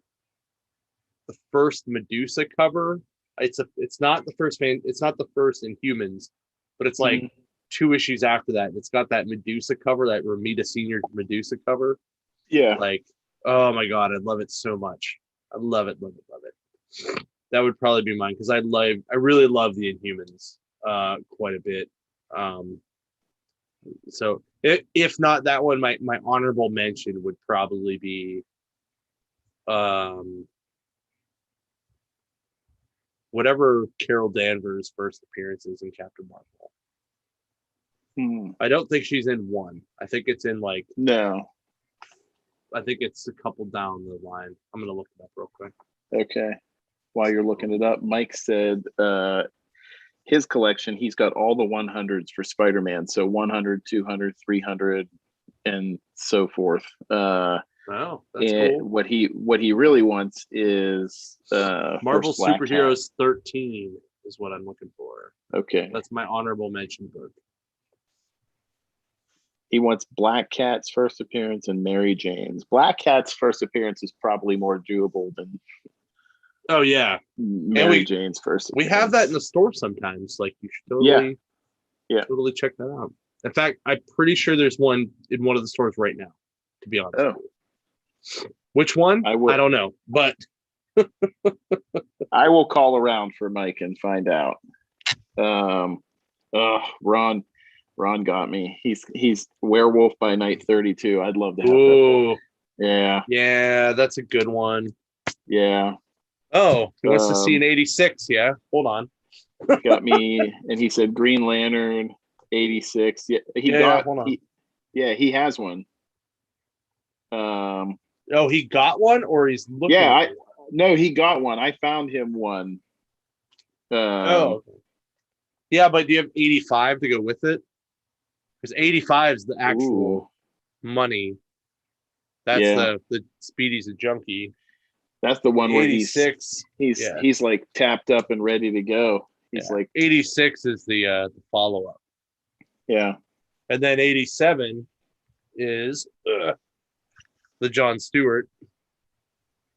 first Medusa cover. It's not the first Inhumans, but it's like 2 issues after that. It's got that Medusa cover, that Romita Senior Medusa cover. Yeah. Like, oh my god, I love it so much. I love it. That would probably be mine, because I really love the Inhumans quite a bit. So if not that one, my honorable mention would probably be whatever Carol Danvers' first appearances in Captain Marvel. I don't think she's in 1. I think it's in no. I think it's a couple down the line. I'm gonna look it up real quick. Okay. While you're looking it up, Mike said his collection, he's got all the 100s for Spider-Man. So 100, 200, 300, and so forth. Right. Oh, that's And cool. what he really wants is Marvel first Black Superheroes 13 is what I'm looking for. Cat. Okay. That's my honorable mention book. He wants Black Cat's first appearance and Mary Jane's. Black Cat's first appearance is probably more doable than Oh yeah, Mary Jane's first appearance. We have that in the store sometimes. Like you should totally check that out. In fact, I'm pretty sure there's one in one of the stores right now, to be honest. Oh. Which one? I don't know, but I will call around for Mike and find out. Ron got me. He's Werewolf by Night 32. I'd love to have that book. Yeah. Yeah, that's a good one. Yeah. Oh, he wants to see an 86. Yeah. Hold on. Got me, and he said Green Lantern 86. Yeah, he has one. Oh, he got one, or he's looking. Yeah, no, he got one. I found him one. Yeah, but do you have 85 to go with it? Because 85 is the actual money. That's the Speedy's a junkie. That's the one where 86. He's like tapped up and ready to go. He's like 86 is the follow up. Yeah, and then 87 is the Jon Stewart.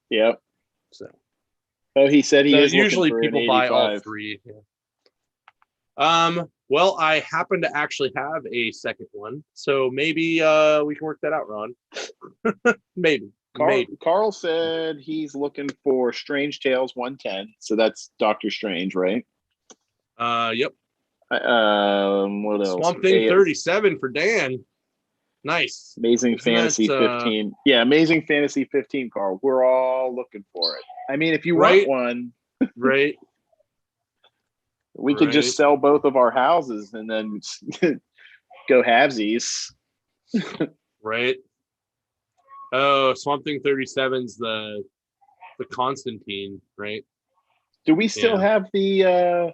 Yep. So. He said he is usually looking for people buy all three. Yeah. Well, I happen to actually have a second one, so maybe we can work that out, Ron. maybe. Carl said he's looking for Strange Tales 110, so that's Doctor Strange, right? Yep. What else? Swamp Thing 37 for Dan. Nice. Amazing Fantasy 15. Yeah, Amazing Fantasy 15, Carl. We're all looking for it. I mean, if you want one, right? We could just sell both of our houses and then go halvesies. Right. Oh, Swamp Thing 37's the Constantine, right? Do we still have the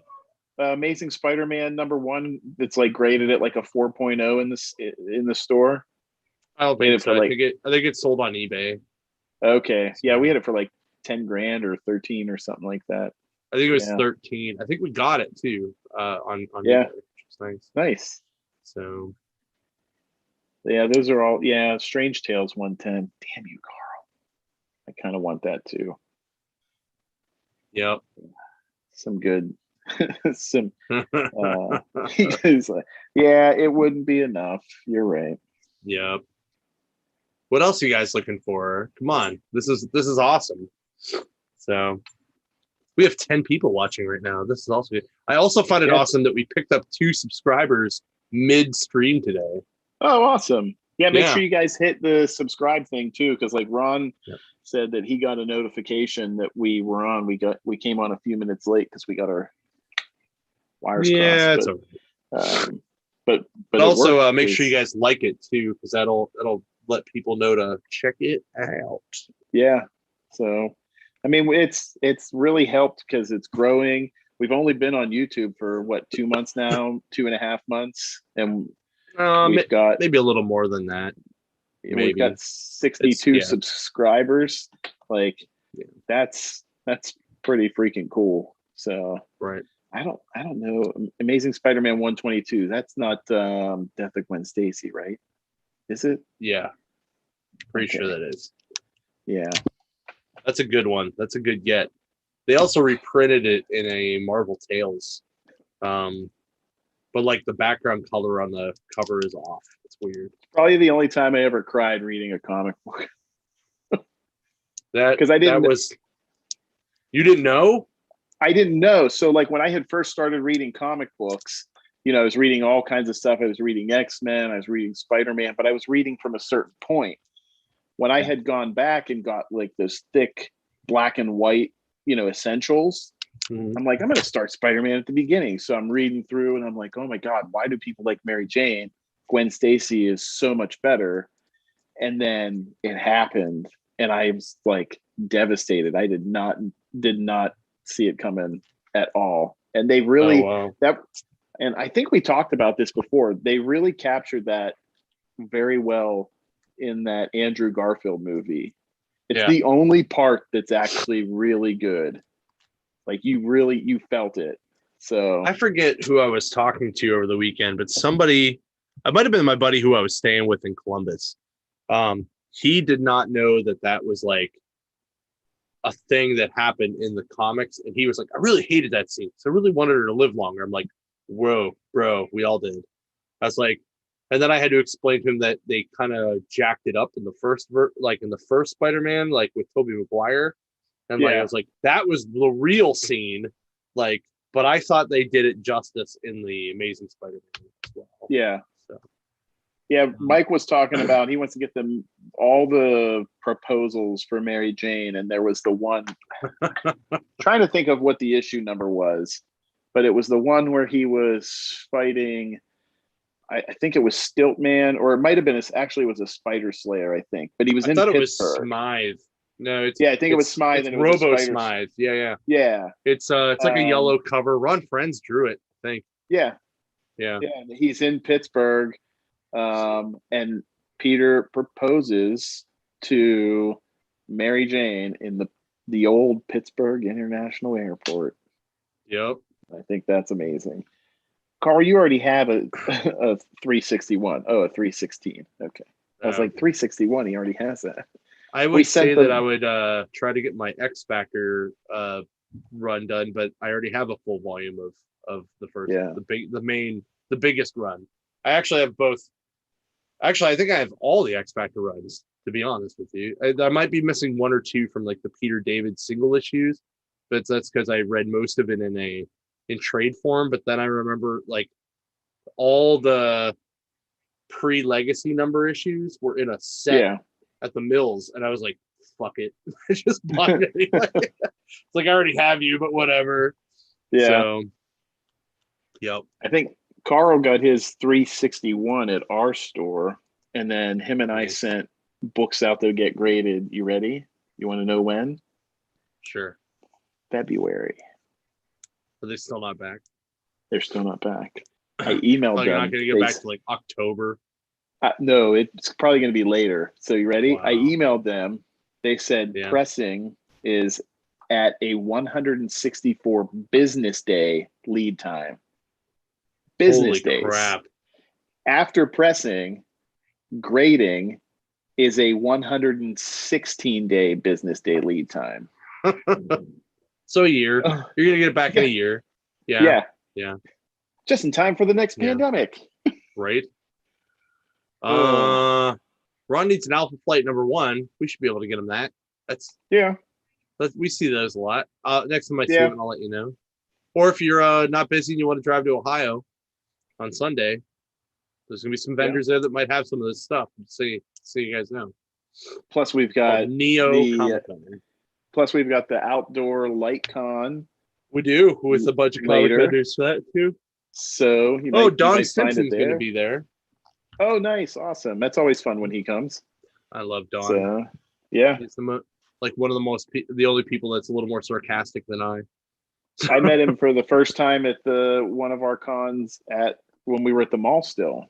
Amazing Spider-Man #1 that's like graded at like a 4.0 in the store? I don't think so. I think it's sold on eBay. Okay. Yeah, we had it for like 10 grand or 13 or something like that. I think it was 13. I think we got it too on eBay, which is nice. So yeah, those are all Strange Tales 110. Damn you, Carl. I kind of want that too. Yep. Some good he's like, yeah, it wouldn't be enough. You're right. Yep. What else are you guys looking for? Come on. This is awesome. So we have 10 people watching right now. This is also good. I also find it awesome that we picked up 2 subscribers mid-stream today. Oh, awesome. Yeah, make sure you guys hit the subscribe thing too, because like Ron said that he got a notification that we were on. We came on a few minutes late because we got our wires crossed. Yeah, it's okay. But also make sure you guys like it too, because that'll let people know to check it out. Yeah. So I mean, it's really helped because it's growing. We've only been on YouTube for 2 months now, 2.5 months, and we've got maybe a little more than that. We've got 62 subscribers. Like that's pretty freaking cool. So I don't know. Amazing Spider-Man 122. That's not Death of Gwen Stacy, right? Is it? Yeah. Pretty sure that is. Yeah. That's a good one. That's a good get. They also reprinted it in a Marvel Tales. But like the background color on the cover is off. It's weird. Probably the only time I ever cried reading a comic book. You didn't know? I didn't know. So like when I had first started reading comic books, I was reading all kinds of stuff. I was reading X-Men, I was reading Spider-Man, but I was reading from a certain point. When I had gone back and got like those thick black and white, essentials, I'm like, I'm going to start Spider-Man at the beginning. So I'm reading through and I'm like, oh my God, why do people like Mary Jane? Gwen Stacy is so much better. And then it happened and I was like devastated. I did not see it coming at all. And they really, and I think we talked about this before. They really captured that very well in that Andrew Garfield movie. It's Yeah. the only part that's actually really good. Like you felt it. So I forget who I was talking to over the weekend, but somebody, it might have been my buddy who I was staying with in Columbus. He did not know that was like a thing that happened in the comics, and he was like, I really hated that scene, so I really wanted her to live longer. I'm like, whoa, bro, we all did. I was like, and then I had to explain to him that they kind of jacked it up in the first in the first Spider-Man, like with Tobey Maguire, and like I was like, that was the real scene, like, but I thought they did it justice in the Amazing Spider-Man as well. Yeah. So. Yeah, Mike was talking about he wants to get them all the proposals for Mary Jane, and there was the one trying to think of what the issue number was, but it was the one where he was fighting. I think it was Stiltman, or it might have been actually it was a Spider Slayer, I think. But he was in Pittsburgh. It was Smythe. No, it's I think it was Smythe. It's Robo Smythe. Yeah. It's like a yellow cover. Ron Friends drew it, I think. Yeah. He's in Pittsburgh. And Peter proposes to Mary Jane in the old Pittsburgh International Airport. Yep. I think that's amazing. Carl, you already have a 361. Oh, a 316. Okay. I was like 361. He already has that. I would say that I would try to get my X Factor run done, but I already have a full volume of the first, the biggest run. I actually have both. Actually, I think I have all the X Factor runs, to be honest with you. I might be missing one or two from like the Peter David single issues, but that's because I read most of it in trade form. But then I remember like all the pre-legacy number issues were in a set at the mills, and I was like, fuck it. I just bought it anyway. It's like I already have you, but whatever. Yeah. So, yep. I think Carl got his 361 at our store, and then him and I sent books out to get graded. You ready? You want to know when? Sure. February. Are they still not back? They're still not back. I emailed them. You're not going to get back to like October? No, it's probably going to be later. So you ready? Wow. I emailed them. They said pressing is at a 164 business day lead time. Business days. Crap. After pressing, grading is a 116-day business day lead time. So a year. You're going to get it back in a year. Yeah. Just in time for the next pandemic. Right. Ron needs an Alpha Flight #1. We should be able to get him that. We see those a lot. Next time I see him, I'll let you know. Or if you're not busy and you want to drive to Ohio on Sunday, there's gonna be some vendors there that might have some of this stuff. So you guys know. Plus we've got Comic-Con. Plus we've got the outdoor light con. We do with a bunch of comic vendors for that too. So Don Simpson's gonna be there. Oh, nice, awesome! That's always fun when he comes. I love Don. So, he's one of the only people that's a little more sarcastic than I. I met him for the first time at one of our cons when we were at the mall still.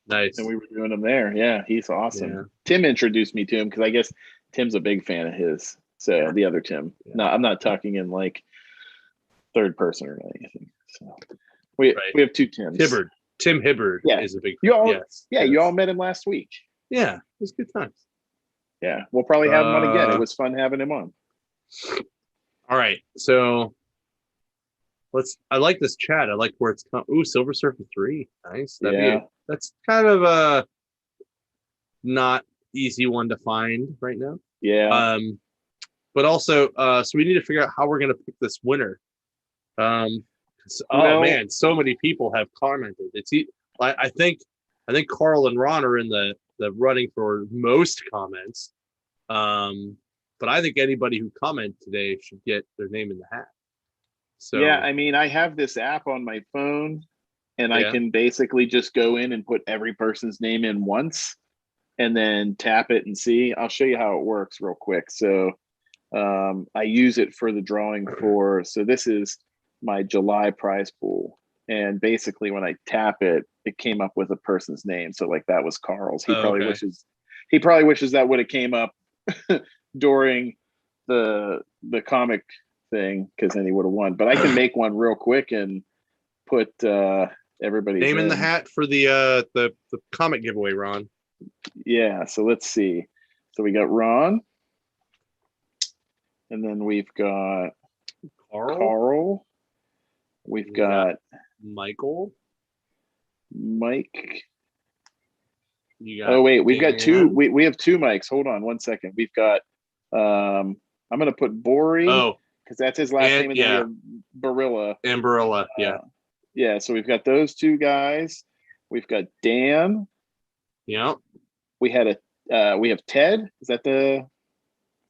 Nice. And we were doing him there. Yeah, he's awesome. Yeah. Tim introduced me to him because I guess Tim's a big fan of his. So the other Tim. Yeah. No, I'm not talking in like third person or anything. So we have two Tims. Tim Hibbard is a big fan. You all met him last week. Yeah, it was good times. Yeah, we'll probably have him on again. It was fun having him on. All right, so I like this chat. I like where it's come. Ooh, Silver Surfer 3. Nice. That's kind of a not easy one to find right now. Yeah. But also, so we need to figure out how we're going to pick this winner. Man, so many people have commented. I think Carl and Ron are in the running for most comments. But I think anybody who commented today should get their name in the hat. So I mean, I have this app on my phone, and I can basically just go in and put every person's name in once, and then tap it and see. I'll show you how it works real quick. So I use it for the drawing so this is my July prize pool. And basically when I tap it, it came up with a person's name. So like that was Carl's. He He probably wishes that would have came up during the comic thing, because then he would have won. But I can make one real quick and put everybody's name in the hat for the comic giveaway, Ron. Yeah, so let's see. So we got Ron, and then we've got Carl. We've got Michael. Mike. You got oh wait, we've Dan. got two. We have two mics. Hold on one second. We've got I'm gonna put Bori. Oh, because that's his last name, and yeah. then we have Barilla. And Barilla, yeah. Yeah, so we've got those two guys. We've got Dan. Yeah. We had we have Ted. Is that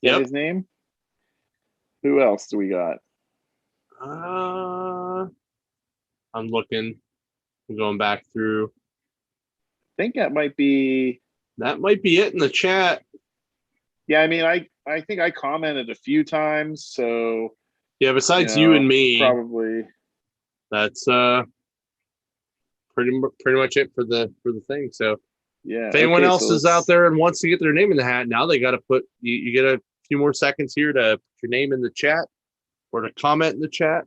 his name? Who else do we got? I'm looking. I'm going back through. I think that might be it in the chat. Yeah, I mean, I think I commented a few times, so yeah. Besides you and me, probably that's pretty much it for the thing. So yeah, if anyone else is out there and wants to get their name in the hat, now they got to put you get a few more seconds here to put your name in the chat or to comment in the chat.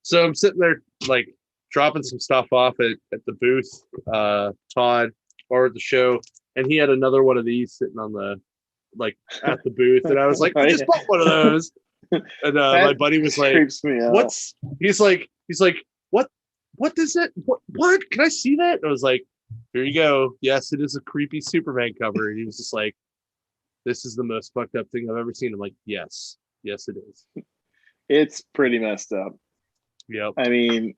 So I'm sitting there like dropping some stuff off at the booth. Todd borrowed the show, and he had another one of these sitting on the at the booth, and I was like, I just bought one of those. And my buddy was like, "What's?" He's like, what is it? What? Can I see that? And I was like, "Here you go. Yes, it is a creepy Superman cover." And he was just like, "This is the most fucked up thing I've ever seen." I'm like, "Yes, it is." It's pretty messed up. Yep. I mean,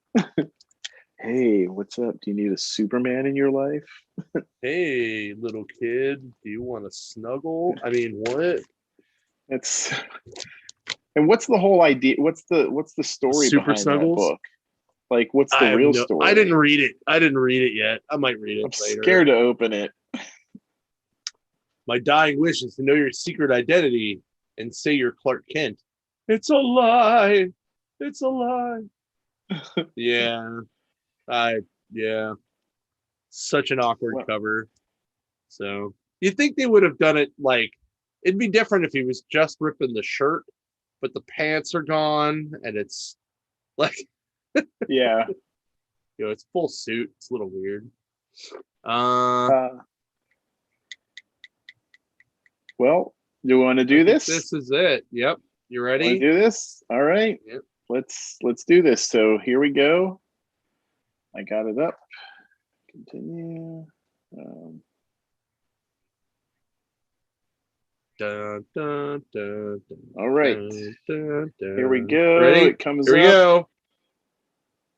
hey, what's up? Do you need a Superman in your life? Hey, little kid, do you want to snuggle? I mean, what? And what's the whole idea? What's the story Super behind Snuggles? that book? Like, what's the real story? I didn't read it yet. I might read it later. I'm scared to open it. My dying wish is to know your secret identity and say you're Clark Kent. It's a lie. It's a lie. Yeah. Such an awkward cover. So you'd think they would have done it it'd be different if he was just ripping the shirt, but the pants are gone and it's yeah. It's full suit. It's a little weird. Well, do you want to do this? This is it. Yep. You ready? Want to do this? All right. Yep. Let's do this. So here we go. I got it up. Continue. Dun, dun, dun, dun, all right. Here we go. Ready? It comes Here we go.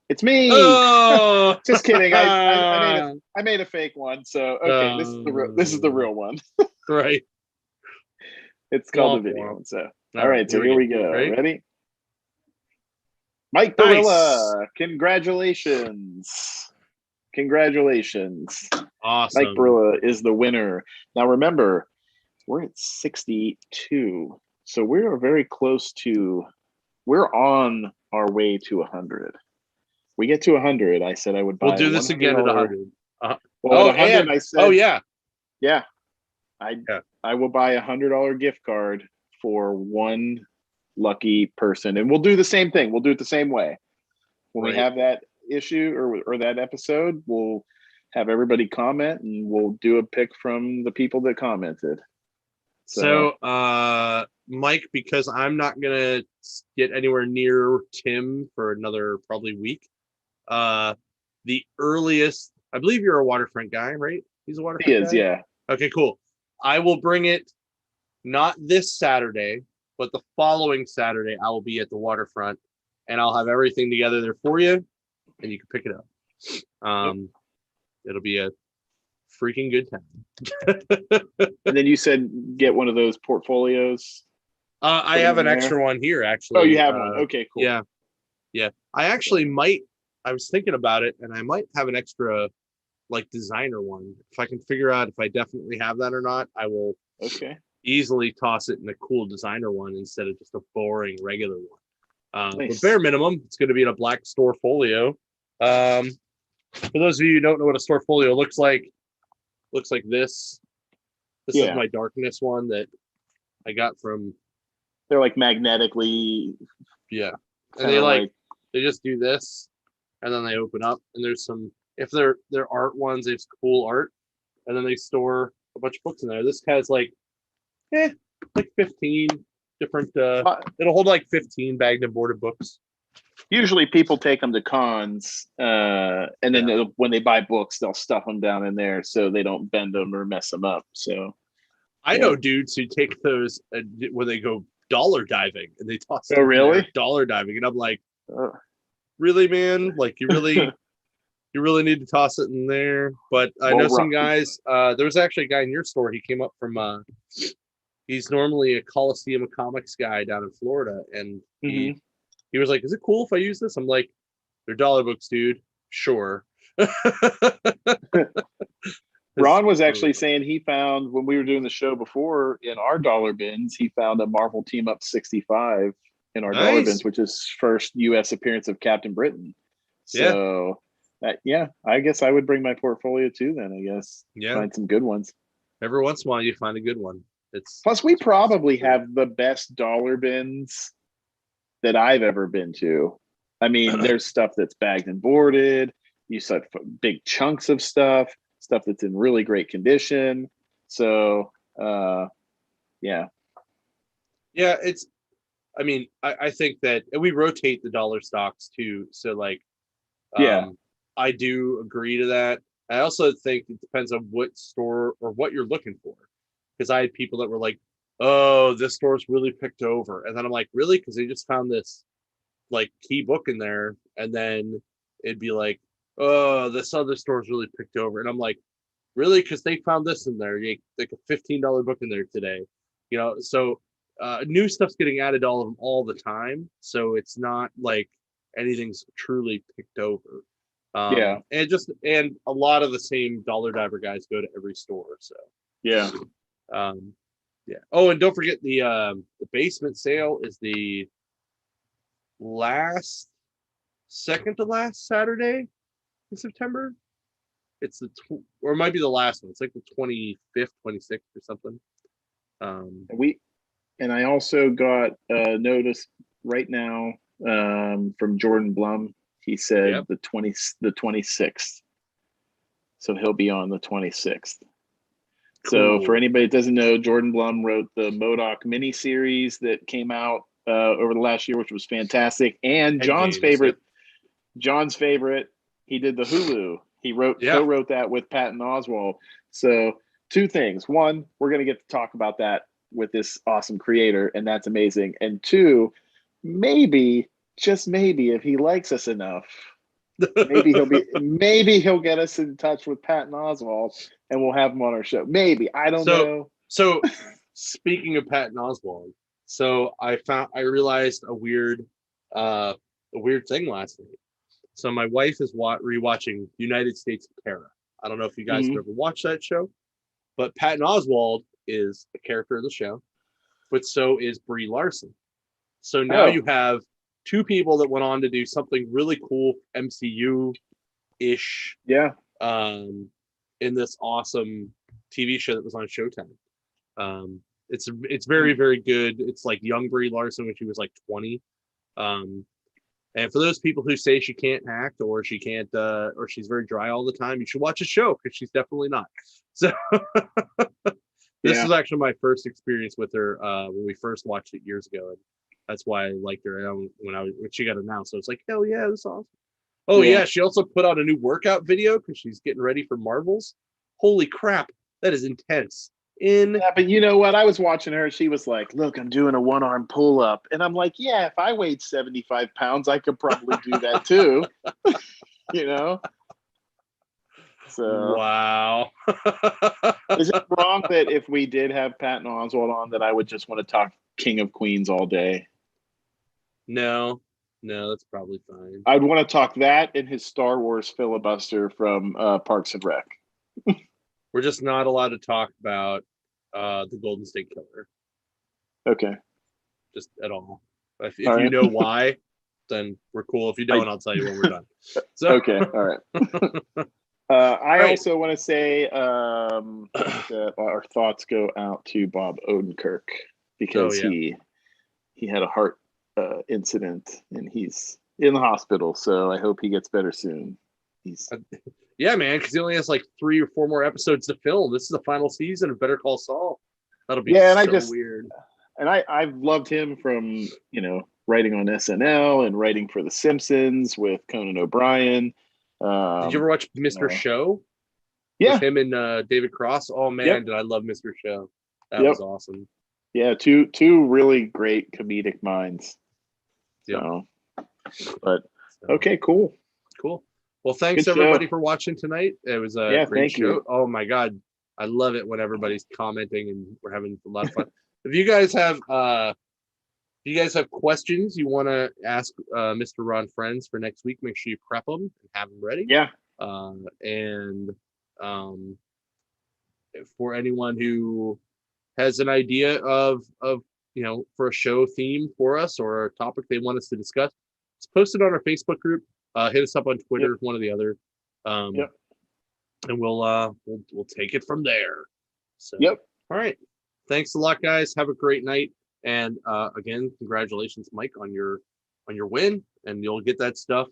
It's me. Oh! Just kidding. I made a fake one. So okay, this is the real one. Right. It's called the video one. So all right, so here we go. Ready? Mike Barilla. Congratulations. Awesome. Mike Barilla is the winner. Now remember, we're at 62. So we're very close to, we're on our way to 100. We get to 100. I said I would buy. We'll do this again at 100. Well, at 100, I said. Oh, yeah. Yeah. I will buy a $100 gift card for one lucky person. And we'll do the same thing. We'll do it the same way. When we have that issue or that episode, we'll have everybody comment and we'll do a pick from the people that commented. So Mike, because I'm not going to get anywhere near Tim for another probably week, the earliest, I believe you're a Waterfront guy, right? He's a Waterfront guy? He is, yeah. Okay, cool. I will bring it not this Saturday, but the following Saturday, I will be at the Waterfront and I'll have everything together there for you and you can pick it up. It'll be a freaking good time. And then you said get one of those portfolios. I have an extra one here, actually. Oh, you have one. Okay, cool. Yeah. I actually I was thinking about it, and I might have an extra, designer one. If I can figure out if I definitely have that or not, I will easily toss it in a cool designer one instead of just a boring regular one. Nice. But bare minimum, it's going to be in a black store folio. For those of you who don't know what a store folio looks like this. This is my darkness one that I got from. They're like magnetically. Yeah, and they just do this, and then they open up, and there's some. If they're art ones, it's cool art, and then they store a bunch of books in there. This has like 15 different. It'll hold like 15 bagged and boarded books. Usually, people take them to cons, and then when they buy books, they'll stuff them down in there so they don't bend them or mess them up. So, I know dudes who take those when they go dollar diving and they toss. Oh, really? Dollar diving, and I'm like, really, man? Like, you really need to toss it in there. But I know some guys. There was actually a guy in your store. He came up from. He's normally a Coliseum of Comics guy down in Florida, and he was like, "Is it cool if I use this?" I'm like, "They're dollar books, dude. Sure." Ron was actually saying he found, when we were doing the show before, in our dollar bins, he found a Marvel Team Up 65 in our dollar bins, which is first U.S. appearance of Captain Britain. So, I guess I would bring my portfolio too then, I guess. Yeah. Find some good ones. Every once in a while, you find a good one. Plus, we probably have the best dollar bins that I've ever been to. I mean, there's stuff that's bagged and boarded. You said big chunks of stuff that's in really great condition. So, yeah. It's, I mean, I think that we rotate the dollar stocks too. So like, I do agree to that. I also think it depends on what store or what you're looking for. Because I had people that were like, "Oh, this store's really picked over," and then I'm like, "Really?" Because they just found this like key book in there, and then it'd be like, "Oh, this other store's really picked over," and I'm like, "Really?" Because they found this in there, like a $15 book in there today, So new stuff's getting added to all of them all the time, so it's not like anything's truly picked over. And a lot of the same dollar diver guys go to every store, so yeah. Oh, and don't forget the basement sale is the second to last Saturday in September. It's or it might be the last one. It's like the 25th, 26th or something. And I also got a notice right now from Jordan Blum. He said the 26th. So he'll be on the 26th. So for anybody that doesn't know, Jordan Blum wrote the MODOK miniseries that came out over the last year, which was fantastic. And John's favorite, he did the Hulu. He co-wrote that with Patton Oswalt. So two things. One, we're going to get to talk about that with this awesome creator, and that's amazing. And two, maybe, just maybe, if he likes us enough, maybe he'll get us in touch with Patton Oswalt and we'll have him on our show. Maybe. I don't know. So speaking of Patton Oswalt, so I realized a weird thing last night. So my wife is rewatching United States of Terror. I don't know if you guys have ever watched that show, but Patton Oswalt is a character of the show, but so is Brie Larson. So now you have two people that went on to do something really cool, MCU-ish. Yeah. In this awesome TV show that was on Showtime. It's very, very good. It's like young Brie Larson when she was like 20. And for those people who say she can't act or she can't or she's very dry all the time, you should watch the show because she's definitely not. So this is actually my first experience with her when we first watched it years ago. And that's why I liked her when she got announced. So it's like, hell yeah, this is awesome. Oh yeah, she also put out a new workout video because she's getting ready for Marvels. Holy crap, that is intense. Yeah, but you know what? I was watching her. She was like, "Look, I'm doing a one-arm pull-up," and I'm like, "Yeah, if I weighed 75 pounds, I could probably do that too." So wow. Is it wrong that if we did have Patton Oswalt on, that I would just want to talk King of Queens all day? No, that's probably fine. I'd want to talk that and his Star Wars filibuster from Parks and Rec. We're just not allowed to talk about the Golden State Killer. Okay. Just at all. If you know why, then we're cool. If you don't, I'll tell you when we're done. So okay, all right. I right. also want to say that our thoughts go out to Bob Odenkirk because he had a heart incident and he's in the hospital. So I hope he gets better soon. Yeah, man, because he only has like 3 or 4 more episodes to film. This is the final season of Better Call Saul. That'll be weird. And I've loved him from, writing on SNL and writing for The Simpsons with Conan O'Brien. Did you ever watch Mr. Show? Yeah. With him and David Cross? Oh, man, did I love Mr. Show. That was awesome. Yeah, two really great comedic minds. So, but, okay, cool. Cool. Well, thanks everybody for watching tonight. It was a great show. You. Oh, my God. I love it when everybody's commenting and we're having a lot of fun. If you guys have questions you want to ask Mr. Ron Friends for next week, make sure you prep them and have them ready. Yeah. For anyone who has an idea of for a show theme for us or a topic they want us to discuss, just post it on our Facebook group. Hit us up on Twitter, one or the other. And we'll take it from there. So, all right. Thanks a lot, guys. Have a great night. And again, congratulations, Mike, on your win. And you'll get that stuff